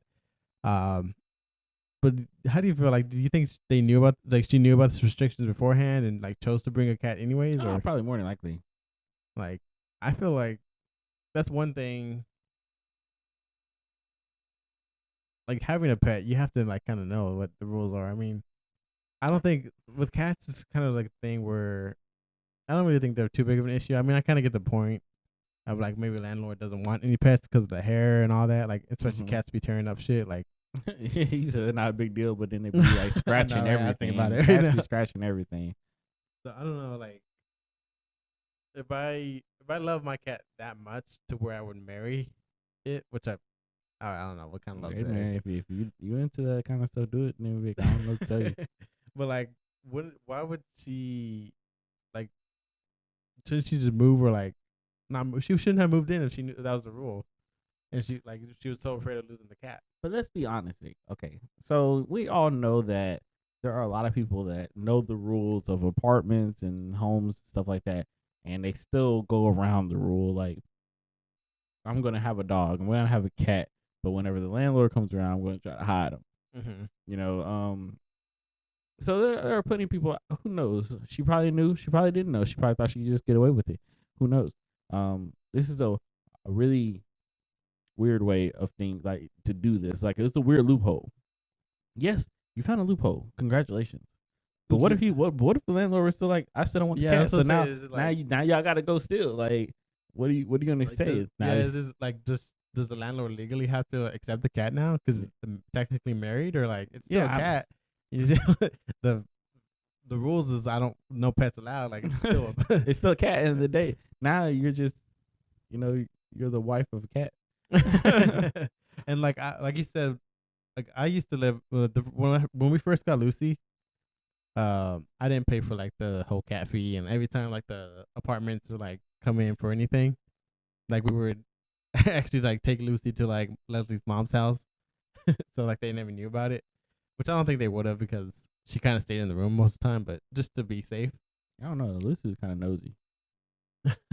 But how do you feel? Like, do you think they knew about, like, she knew about the restrictions beforehand and like chose to bring a cat anyways? Or probably more than likely. like, I feel like that's one thing. Like having a pet, you have to like kind of know what the rules are. I mean, I don't think with cats it's kind of like a thing where I don't really think they're too big of an issue. I mean, I kind of get the point of like maybe landlord doesn't want any pets because of the hair and all that. Like, especially cats be tearing up shit. Like, he said not a big deal, but then they be like scratching everything. About it Cats be scratching everything. So I don't know, like if I love my cat that much to where I would marry it, which I don't know what kind of love that is. If you into that kind of stuff, do it. Then I don't know what to tell you. But like, why would she like? Shouldn't she just move or like? Not she shouldn't have moved in if she knew that was the rule, and she was so afraid of losing the cat. But let's be honest, Vic. Okay, so we all know that there are a lot of people that know the rules of apartments and homes, stuff like that, and they still go around the rule. Like, I'm gonna have a dog, I'm gonna have a cat, but whenever the landlord comes around, I'm gonna try to hide them. Mm-hmm. So there are plenty of people. Who knows? She probably knew. She probably didn't know. She probably thought she could just get away with it. Who knows? This is a really weird way of things, like, to do this. Like, it's a weird loophole. Yes, you found a loophole. Congratulations. But what if the landlord was still like, I still don't want the cat. So now y'all gotta go still. Like, what are you gonna like say? Is this like does the landlord legally have to accept the cat now because it's technically married, or like it's still a cat? The rules is no pets allowed. Like it's still a cat. At the end of the day, now you're just you're the wife of a cat. And like you said, like I used to live when we first got Lucy. I didn't pay for like the whole cat fee, and every time like the apartments would like come in for anything, like we would actually like take Lucy to like Leslie's mom's house, so like they never knew about it, which I don't think they would have because she kind of stayed in the room most of the time, but just to be safe. I don't know. Lucy was kind of nosy.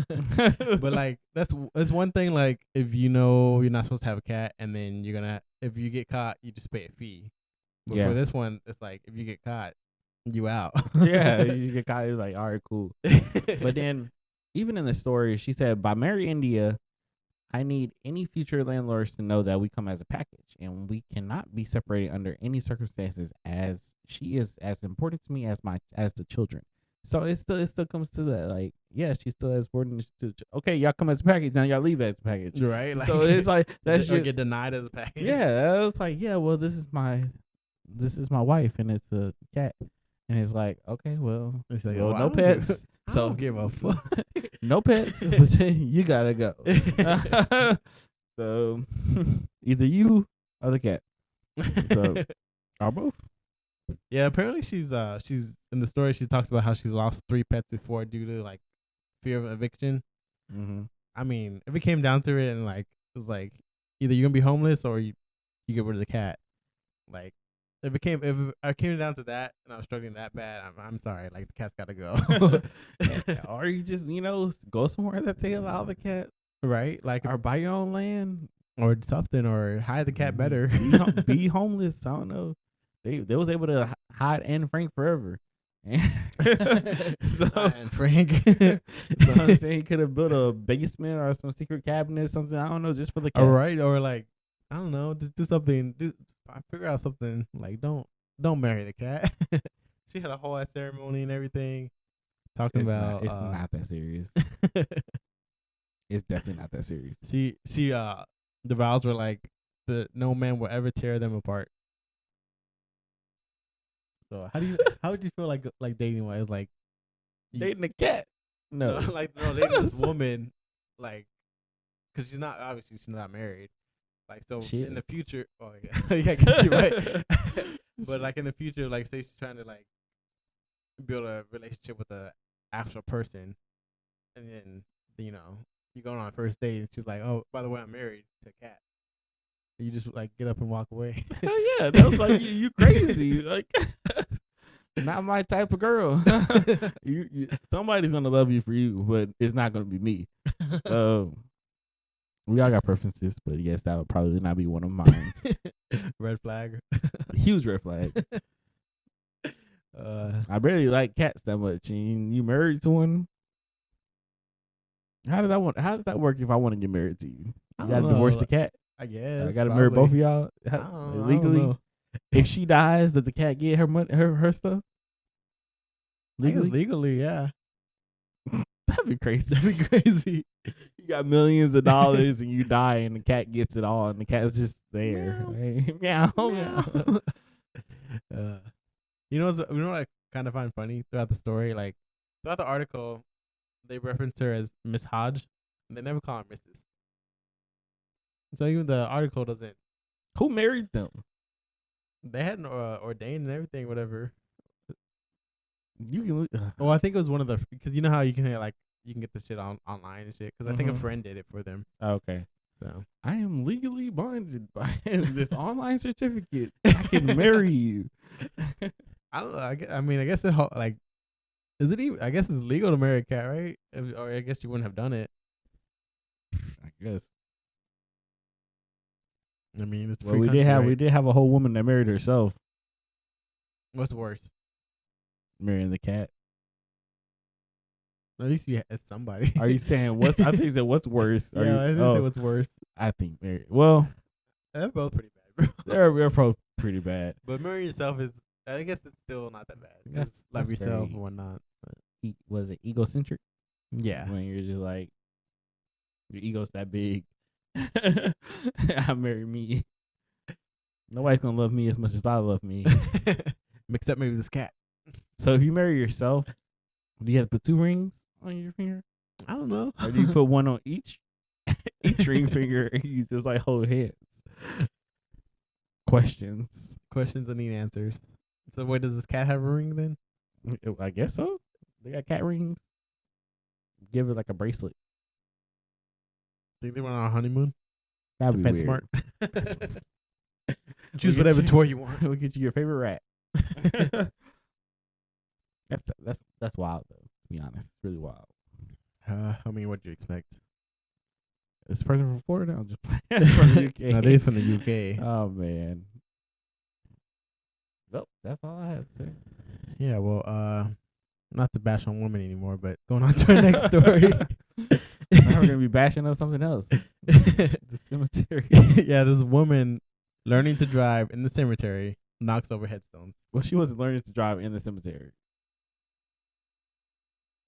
But like that's one thing. Like if you know you're not supposed to have a cat, and then if you get caught, you just pay a fee. But for this one, it's like if you get caught, you out. Yeah, you get caught. You're like, all right, cool. But then, even in the story, she said, by Mary India, I need any future landlords to know that we come as a package and we cannot be separated under any circumstances, as she is as important to me as the children. So it still comes to that, like, yeah, she's still as important to okay, y'all come as a package, now y'all leave as a package. Right? Like, so it's like that's or just, get denied as a package. yeah, I was like, yeah, well, this is my wife and it's a cat. And it's like, okay, well, It's like, well, well, no pets. I So don't give a fuck. no pets, but you gotta go. So either you or the cat. So or both. Yeah, apparently she's in the story. She talks about how she's lost 3 pets before due to like fear of eviction. Mm-hmm. I mean, if it came down to it, and like it was like either you're gonna be homeless or you get rid of the cat. Like if I came down to that and I was struggling that bad, I'm sorry. Like the cat's gotta go. Or you just go somewhere that they allow the cat, right? Like or buy your own land or something, or hide the cat better. Be homeless. I don't know. They was able to hide Anne Frank forever. So and Frank, so I'm saying he could have built a basement or some secret cabinet, something, I don't know, just for the cat. all right, or like I don't know, just do something. Figure out something. Like don't marry the cat. She had a whole ass ceremony and everything, talking about it's not that serious. It's definitely not that serious. She the vows were like no man will ever tear them apart. So how would you feel like dating wise, like dating a cat? No, dating this woman, like, because she's not married, like, so in the future. Oh yeah, yeah, I guess you're right. But like in the future, like say she's trying to like build a relationship with a actual person, and then you go on a first date and she's like, oh, by the way, I'm married to a cat. You just like get up and walk away. Hell yeah, that was like you crazy, like not my type of girl. you somebody's gonna love you for you, but it's not gonna be me. So we all got preferences, but yes, that would probably not be one of mine. Red flag. Huge red flag. I barely like cats that much. And you married to one? How does that work if I want to get married to you? You gotta divorce the cat? I guess. I gotta marry both of y'all legally. I don't know. If she dies, does the cat get her money, her stuff? Legally, yeah. That'd be crazy. You got millions of dollars and you die and the cat gets it all and the cat's just there. Meow. Meow. You know what I kind of find funny throughout the story? Like throughout the article, they reference her as Miss Hodge. And they never call her Mrs. So even the article doesn't. Who married them? They had ordained and everything, whatever. You can. Well, I think it was one of the, because you know how you can get this shit online and shit. Because I think a friend did it for them. Okay. So I am legally bonded by this online certificate. I can marry you. I don't know. I guess it like, is it even? I guess it's legal to marry a cat, right? Or I guess you wouldn't have done it. I guess. I mean, it's we did have a whole woman that married herself. What's worse? Marrying the cat. At least it's somebody. Are you saying what? I think you said what's worse. I didn't say what's worse. I think marry. Well, they're both pretty bad, bro. They're both pretty bad. But marrying yourself is, I guess it's still not that bad. Just love yourself and whatnot. Was it egocentric? Yeah. When you're just like, your ego's that big. I marry me. Nobody's gonna love me as much as I love me. Except maybe this cat. So if you marry yourself, do you have to put 2 rings on your finger? I don't know. Or do you put one on each ring finger and you just like hold hands? Questions that need answers. So wait, does this cat have a ring then? I guess so. They got cat rings. Give it like a bracelet. Think they went on a honeymoon? That'd be weird. Smart. Choose whatever toy you want. We'll get you your favorite rat. That's wild though. To be honest, it's really wild. I mean, what do you expect? Is the person from Florida? I'm just playing. From the UK. No, they're from the UK. Oh man. Well, that's all I have to say. Yeah, well, not to bash on women anymore, but going on to our next story. Now we're gonna be bashing on something else. The cemetery. Yeah, this woman learning to drive in the cemetery knocks over headstones. Well, she wasn't learning to drive in the cemetery.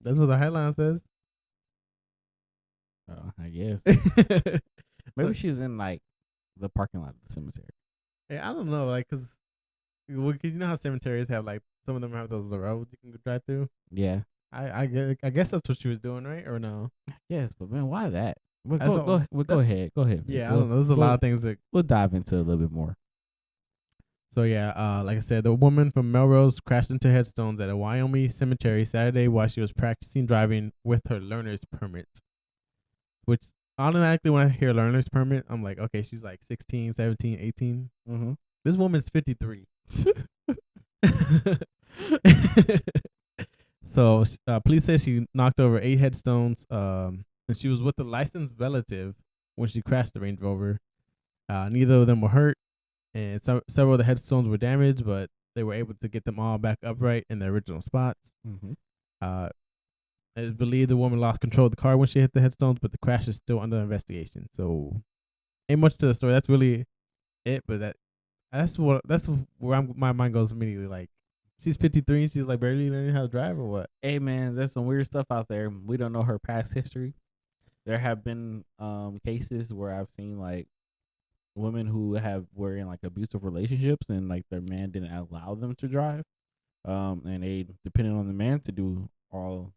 That's what the headline says. I guess. Maybe she's in like the parking lot of the cemetery. Yeah, I don't know, like, cause you know how cemeteries have like some of them have those roads you can drive through. Yeah. I guess that's what she was doing, right? Or no? Yes, but man, why that? Go ahead. Go ahead. Yeah, I don't know. There's a lot of things that we'll dive into a little bit more. So yeah, like I said, the woman from Melrose crashed into headstones at a Wyoming cemetery Saturday while she was practicing driving with her learner's permit. Which automatically, when I hear learner's permit, I'm like, okay, she's like 16, 17, 18. Mm-hmm. This woman's 53. So police say she knocked over 8 headstones, and she was with a licensed relative when she crashed the Range Rover. Neither of them were hurt, and several of the headstones were damaged, but they were able to get them all back upright in their original spots. Mm-hmm. It's believed the woman lost control of the car when she hit the headstones, but the crash is still under investigation. So, ain't much to the story. That's really it. But that's where my mind goes immediately. Like, she's 53 and she's like barely learning how to drive, or what? Hey man, there's some weird stuff out there. We don't know her past history. There have been cases where I've seen like women who were in like abusive relationships and like their man didn't allow them to drive. And they depended on the man to do all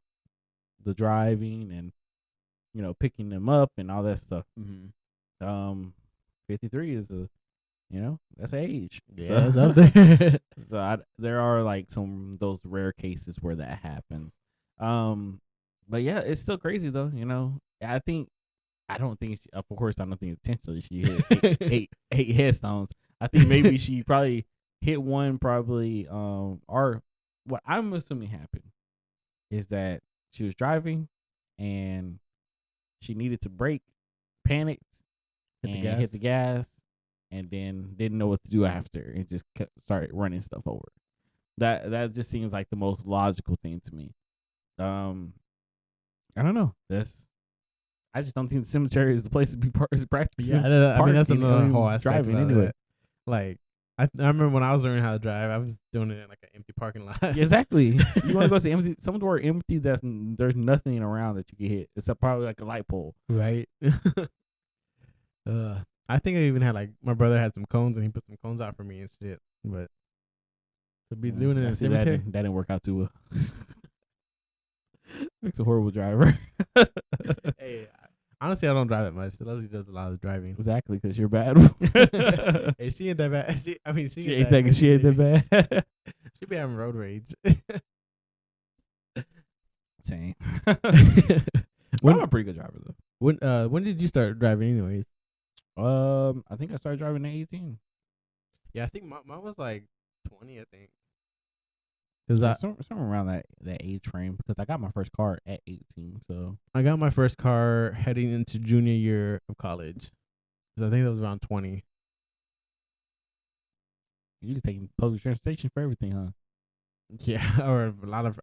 the driving and picking them up and all that stuff. Mm-hmm. 53 is that's age. Yeah, so, it's up there. So there are like some those rare cases where that happens. But yeah, it's still crazy though. I don't think of course I don't think intentionally she hit eight headstones. I think maybe she probably hit one or what I'm assuming happened is that she was driving and she needed to brake, panicked, hit the gas, and then didn't know what to do after and just started running stuff over. That just seems like the most logical thing to me. I don't know. I just don't think the cemetery is the place to be practicing. Yeah, I mean that's another whole aspect driving anyway. It. Like I remember when I was learning how to drive, I was doing it in like an empty parking lot. Exactly. You want to go to empty, somewhere empty there's nothing around that you can hit except probably like a light pole. Right. I think I even had like my brother had some cones and he put some cones out for me and shit. But to be doing it in a cemetery, that didn't work out too well. Makes a horrible driver. Hey, honestly, I don't drive that much. Leslie does a lot of driving. Exactly, because you're bad. Hey, she ain't that bad. She ain't that bad. She be having road rage. Same. I'm a pretty good driver though. When did you start driving, anyways? I think I started driving at 18. Yeah, I think mine was like 20. I think. Somewhere around that age frame because I got my first car at 18. So I got my first car heading into junior year of college. So I think that was around 20. You was taking public transportation for everything, huh? Yeah, or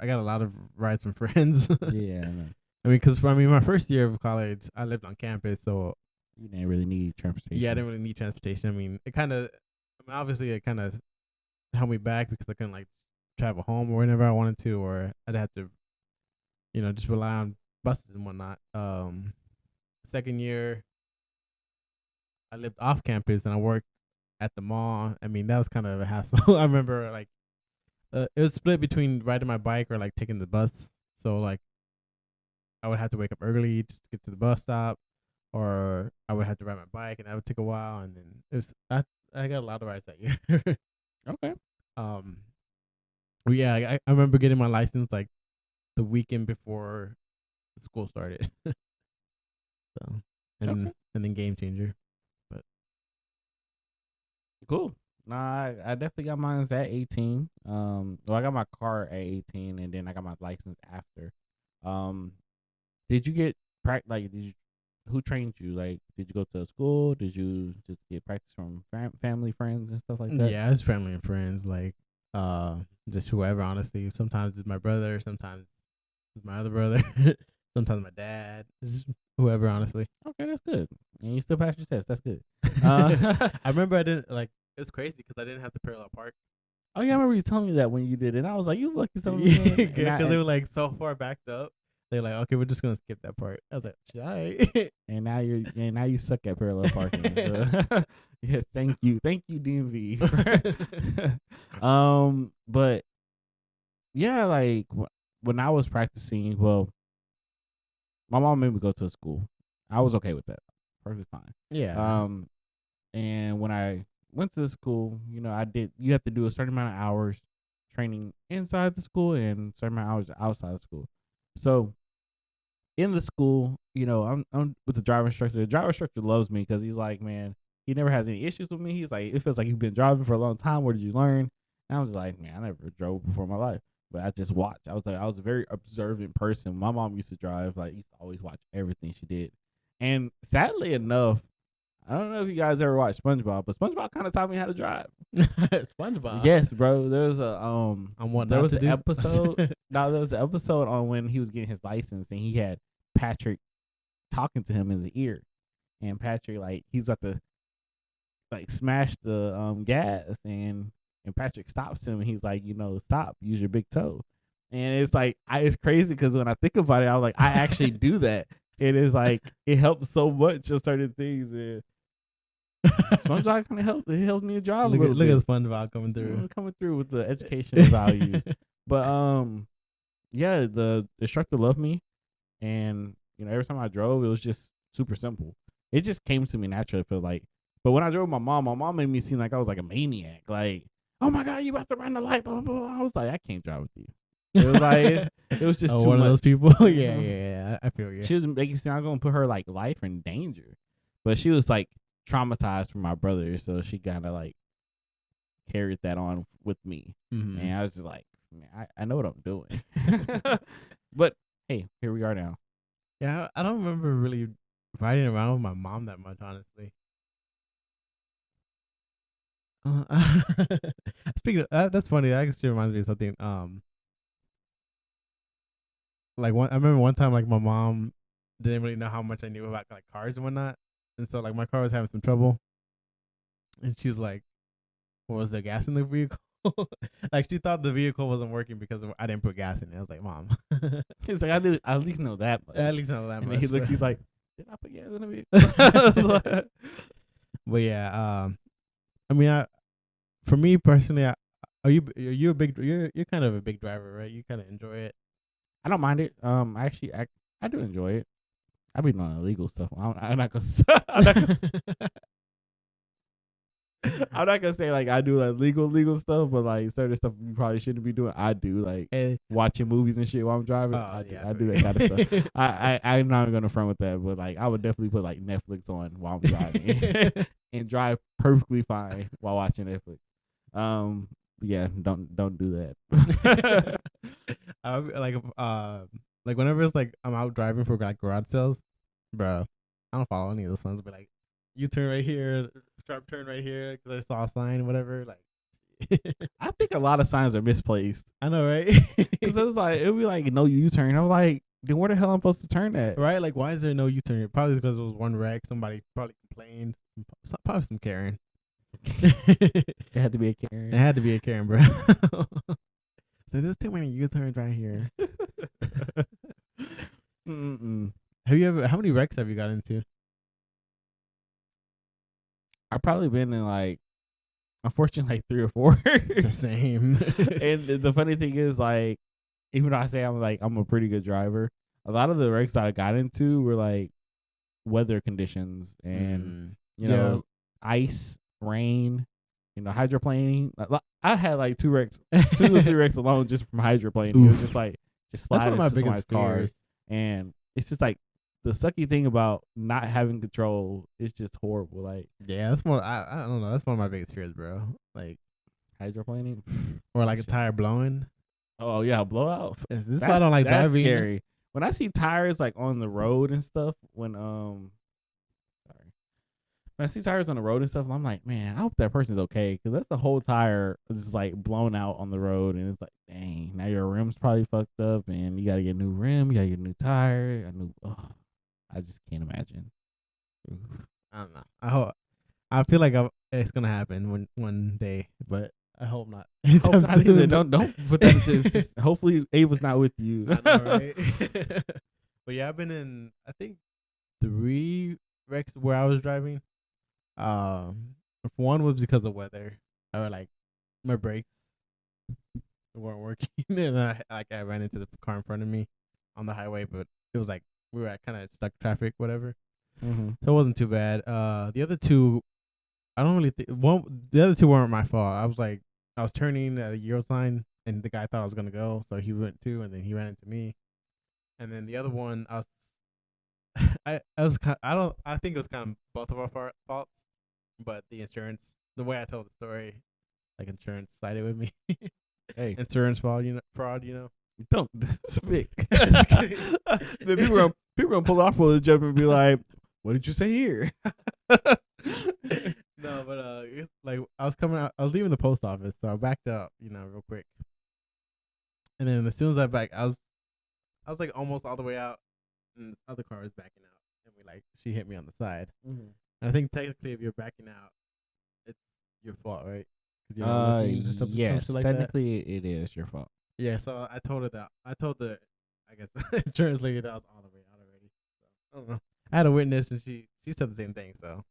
I got a lot of rides from friends. Yeah, I mean, because my first year of college, I lived on campus, so you didn't really need transportation. Yeah, I didn't really need transportation. I mean, obviously it kind of held me back because I couldn't like travel home or whenever I wanted to, or I'd have to, just rely on buses and whatnot. Second year, I lived off campus and I worked at the mall. I mean, that was kind of a hassle. I remember like it was split between riding my bike or like taking the bus. So like I would have to wake up early just to get to the bus stop, or I would have to ride my bike and that would take a while. And then it was I got a lot of rides that year. Okay. Well, yeah, I remember getting my license like the weekend before school started. So and then game changer. But cool. Nah, I definitely got mine at 18. Well, I got my car at 18, and then I got my license after. Did you get who trained you? Like, did you go to a school? Did you just get practice from family, friends, and stuff like that? Yeah, it's family and friends. Like, just whoever. Honestly, sometimes it's my brother. Sometimes it's my other brother. Sometimes my dad. whoever, honestly. Okay, that's good. And you still passed your test. That's good. I remember I didn't like. It's crazy because I didn't have to parallel park. Oh yeah, I remember you telling me that when you did it, and I was like, "You lucky son of a Yeah, gun." because they were like so far backed up. They're like, okay, we're just gonna skip that part. I was like, should I? And now you suck at parallel parking. So, yeah, thank you, DMV. But yeah, like when I was practicing, well, my mom made me go to a school. I was okay with that, perfectly fine. Yeah. And when I went to the school, I did. You have to do a certain amount of hours training inside the school and a certain amount of hours outside the school. So in the school, I'm with the driver instructor. The driver instructor loves me because he's like, man, he never has any issues with me. He's like, it feels like you've been driving for a long time. Where did you learn? And I was like, man, I never drove before in my life, but I just watched. I was a very observant person. My mom used to drive. Like, used to always watch everything she did. And sadly enough, I don't know if you guys ever watched SpongeBob, but SpongeBob kind of taught me how to drive. SpongeBob. Yes, bro. There was a On what there not was to an do? episode. No, there was an episode on when he was getting his license and he had Patrick talking to him in his ear, and Patrick like he's about to like smash the gas, and Patrick stops him and he's like, stop, use your big toe. And it's like it's crazy because when I think about it, I was like, I actually do that. It is like it helps so much on certain things. And SpongeBob kind of helped. It helped me drive a little bit. Look at SpongeBob coming through. Coming through with the educational values. But yeah, the instructor loved me, and every time I drove, it was just super simple. It just came to me naturally. I feel like, but when I drove with my mom made me seem like I was like a maniac. Like, oh my god, you about to run the light, blah, blah, blah. I was like, I can't drive with you. It was like it was just too one much. of those people. Yeah. I feel you. She was making seem I'm gonna put her like life in danger, but she was like traumatized from my brother, so she kind of like carried that on with me. Mm-hmm. And I was just like, man, I know what I'm doing. But hey, here we are now. Yeah, I don't remember really riding around with my mom that much, honestly. Speaking of that's funny. That actually reminds me of something. Like I remember one time, like my mom didn't really know how much I knew about like cars and whatnot, and so like my car was having some trouble, and she was like, "What was there gas in the vehicle?" Like she thought the vehicle wasn't working because I didn't put gas in it. I was like, "Mom," He's like, I at least know that much. at least know that and much. And he looks, he's like, did I put gas in the vehicle? But yeah, I mean, for me personally, are you a big you're kind of a big driver, right? You kind of enjoy it. I don't mind it. Actually, I do enjoy it. I've been on illegal stuff. I'm not gonna. I'm not gonna say like I do like legal stuff, but like certain stuff you probably shouldn't be doing. I do like watching movies and shit while I'm driving. I do that kind of stuff. I'm not gonna front with that, but like I would definitely put like Netflix on while I'm driving and drive perfectly fine while watching Netflix. Yeah, don't do that. Like whenever it's like I'm out driving for like garage sales, bro, I don't follow any of those signs. But like, you turn right here, sharp turn right here because I saw a sign, whatever. Like, I think a lot of signs are misplaced. I know, right? Because it's like it'll be like no U-turn. I'm like, then where the hell am I supposed to turn at? Right? Like, why is there no U-turn? Probably because it was one wreck. Somebody probably complained. Probably some Karen. It had to be a Karen. It had to be a Karen, bro. So there's too many U-turns right here. Have you ever? How many wrecks have you got into? I've probably been in like, unfortunately, like 3 or 4. It's the same. And the funny thing is, like, even though I say I'm a pretty good driver, a lot of the wrecks that I got into were like weather conditions and ice, rain, hydroplaning. I had like 2 or 3 wrecks alone just from hydroplaning. It was just like sliding into somebody's cars, and it's just like the sucky thing about not having control is just horrible. Like, yeah, that's more. I don't know. That's one of my biggest fears, bro. Like hydroplaning or like a tire blowing. Oh yeah, blowout. This is why I don't like driving. Scary. When I see tires like on the road and stuff, when I see tires on the road and stuff, I'm like, man, I hope that person's okay, because that's the whole tire just like blown out on the road, and it's like, dang, now your rim's probably fucked up, and you gotta get a new rim, you gotta get a new tire, I just can't imagine. I don't know. I feel like it's gonna happen one day, but I hope not. Hope not either. Don't put that into. Hopefully, Ava's not with you. I know, right? But yeah, I've been in I think 3 wrecks where I was driving. One was because of weather. I was like my brakes weren't working, and I ran into the car in front of me on the highway, but it was like we were at kind of stuck traffic, whatever. Mm-hmm. So it wasn't too bad. The other two, I don't really think the other two weren't my fault. I was turning at a yield sign, and the guy thought I was gonna go, so he went too, and then he ran into me. And then the other one, I was kind. I think it was kind of both of our faults, but the insurance, the way I told the story, like insurance sided with me. Hey, insurance fraud, fraud. Don't speak. People gonna pull off for the jump and be like, "What did you say here?" No, but like I was coming out, I was leaving the post office, so I backed up, real quick. And then as soon as I backed, I was like almost all the way out, and the other car was backing out, and she hit me on the side. Mm-hmm. And I think technically, if you're backing out, it's your fault, right? Because you're not looking, yes, like technically it is your fault. Yeah, so I told her that. I told the, I guess, insurance lady that I was all the way out already. So I don't know. I had a witness, and she said the same thing. So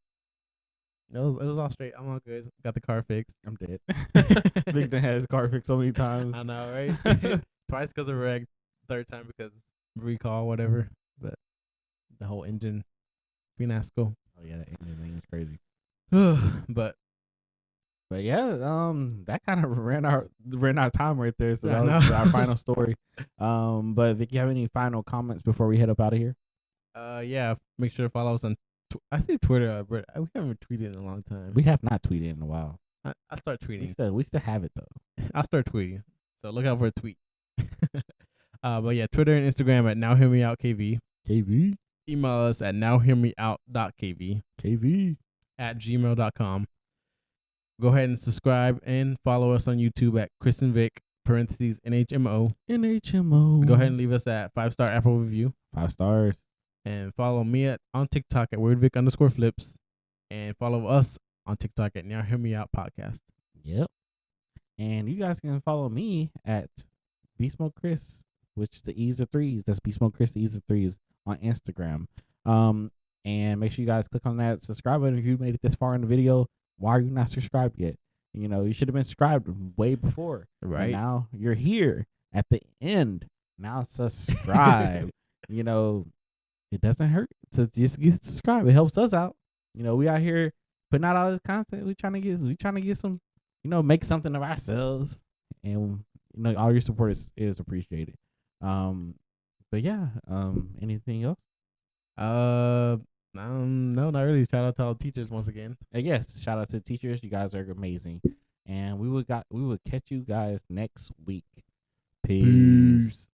it was all straight. I'm all good. Got the car fixed. I'm dead. Big Dan had his car fixed so many times. I know, right? Twice because of wreck. Third time because recall, whatever. But the whole engine fiasco. Oh yeah, that engine thing is crazy. But yeah, that kind of ran our time right there. So that was our final story. But Vic, you have any final comments before we head up out of here? Yeah. Make sure to follow us on. I say Twitter, but we haven't tweeted in a long time. We have not tweeted in a while. I start tweeting. We still have it though. I'll start tweeting. So look out for a tweet. But yeah, Twitter and Instagram at nowhearmeout.kv. KV. Email us at nowhearmeout.kv. KV. at gmail.com. Go ahead and subscribe and follow us on YouTube at Chris and Vic, (NHMO). NHMO. Go ahead and leave us at 5-star Apple review. 5 stars. And follow me on TikTok at WeirdVic_flips. And follow us on TikTok at Now Hear Me Out Podcast. Yep. And you guys can follow me at Beast Mode Chris, which the E's are 3s. That's Beast Mode Chris, the E's are 3s on Instagram. And make sure you guys click on that subscribe button if you made it this far in the video. Why are you not subscribed yet? You should have been subscribed way before. Right. And now you're here at the end. Now subscribe. It doesn't hurt to just get subscribed. It helps us out. We out here putting out all this content. We trying to get some, make something of ourselves. And all your support is appreciated. But yeah, anything else? No, not really. Shout out to all the teachers once again. Yes, shout out to the teachers. You guys are amazing. And we will catch you guys next week. Peace.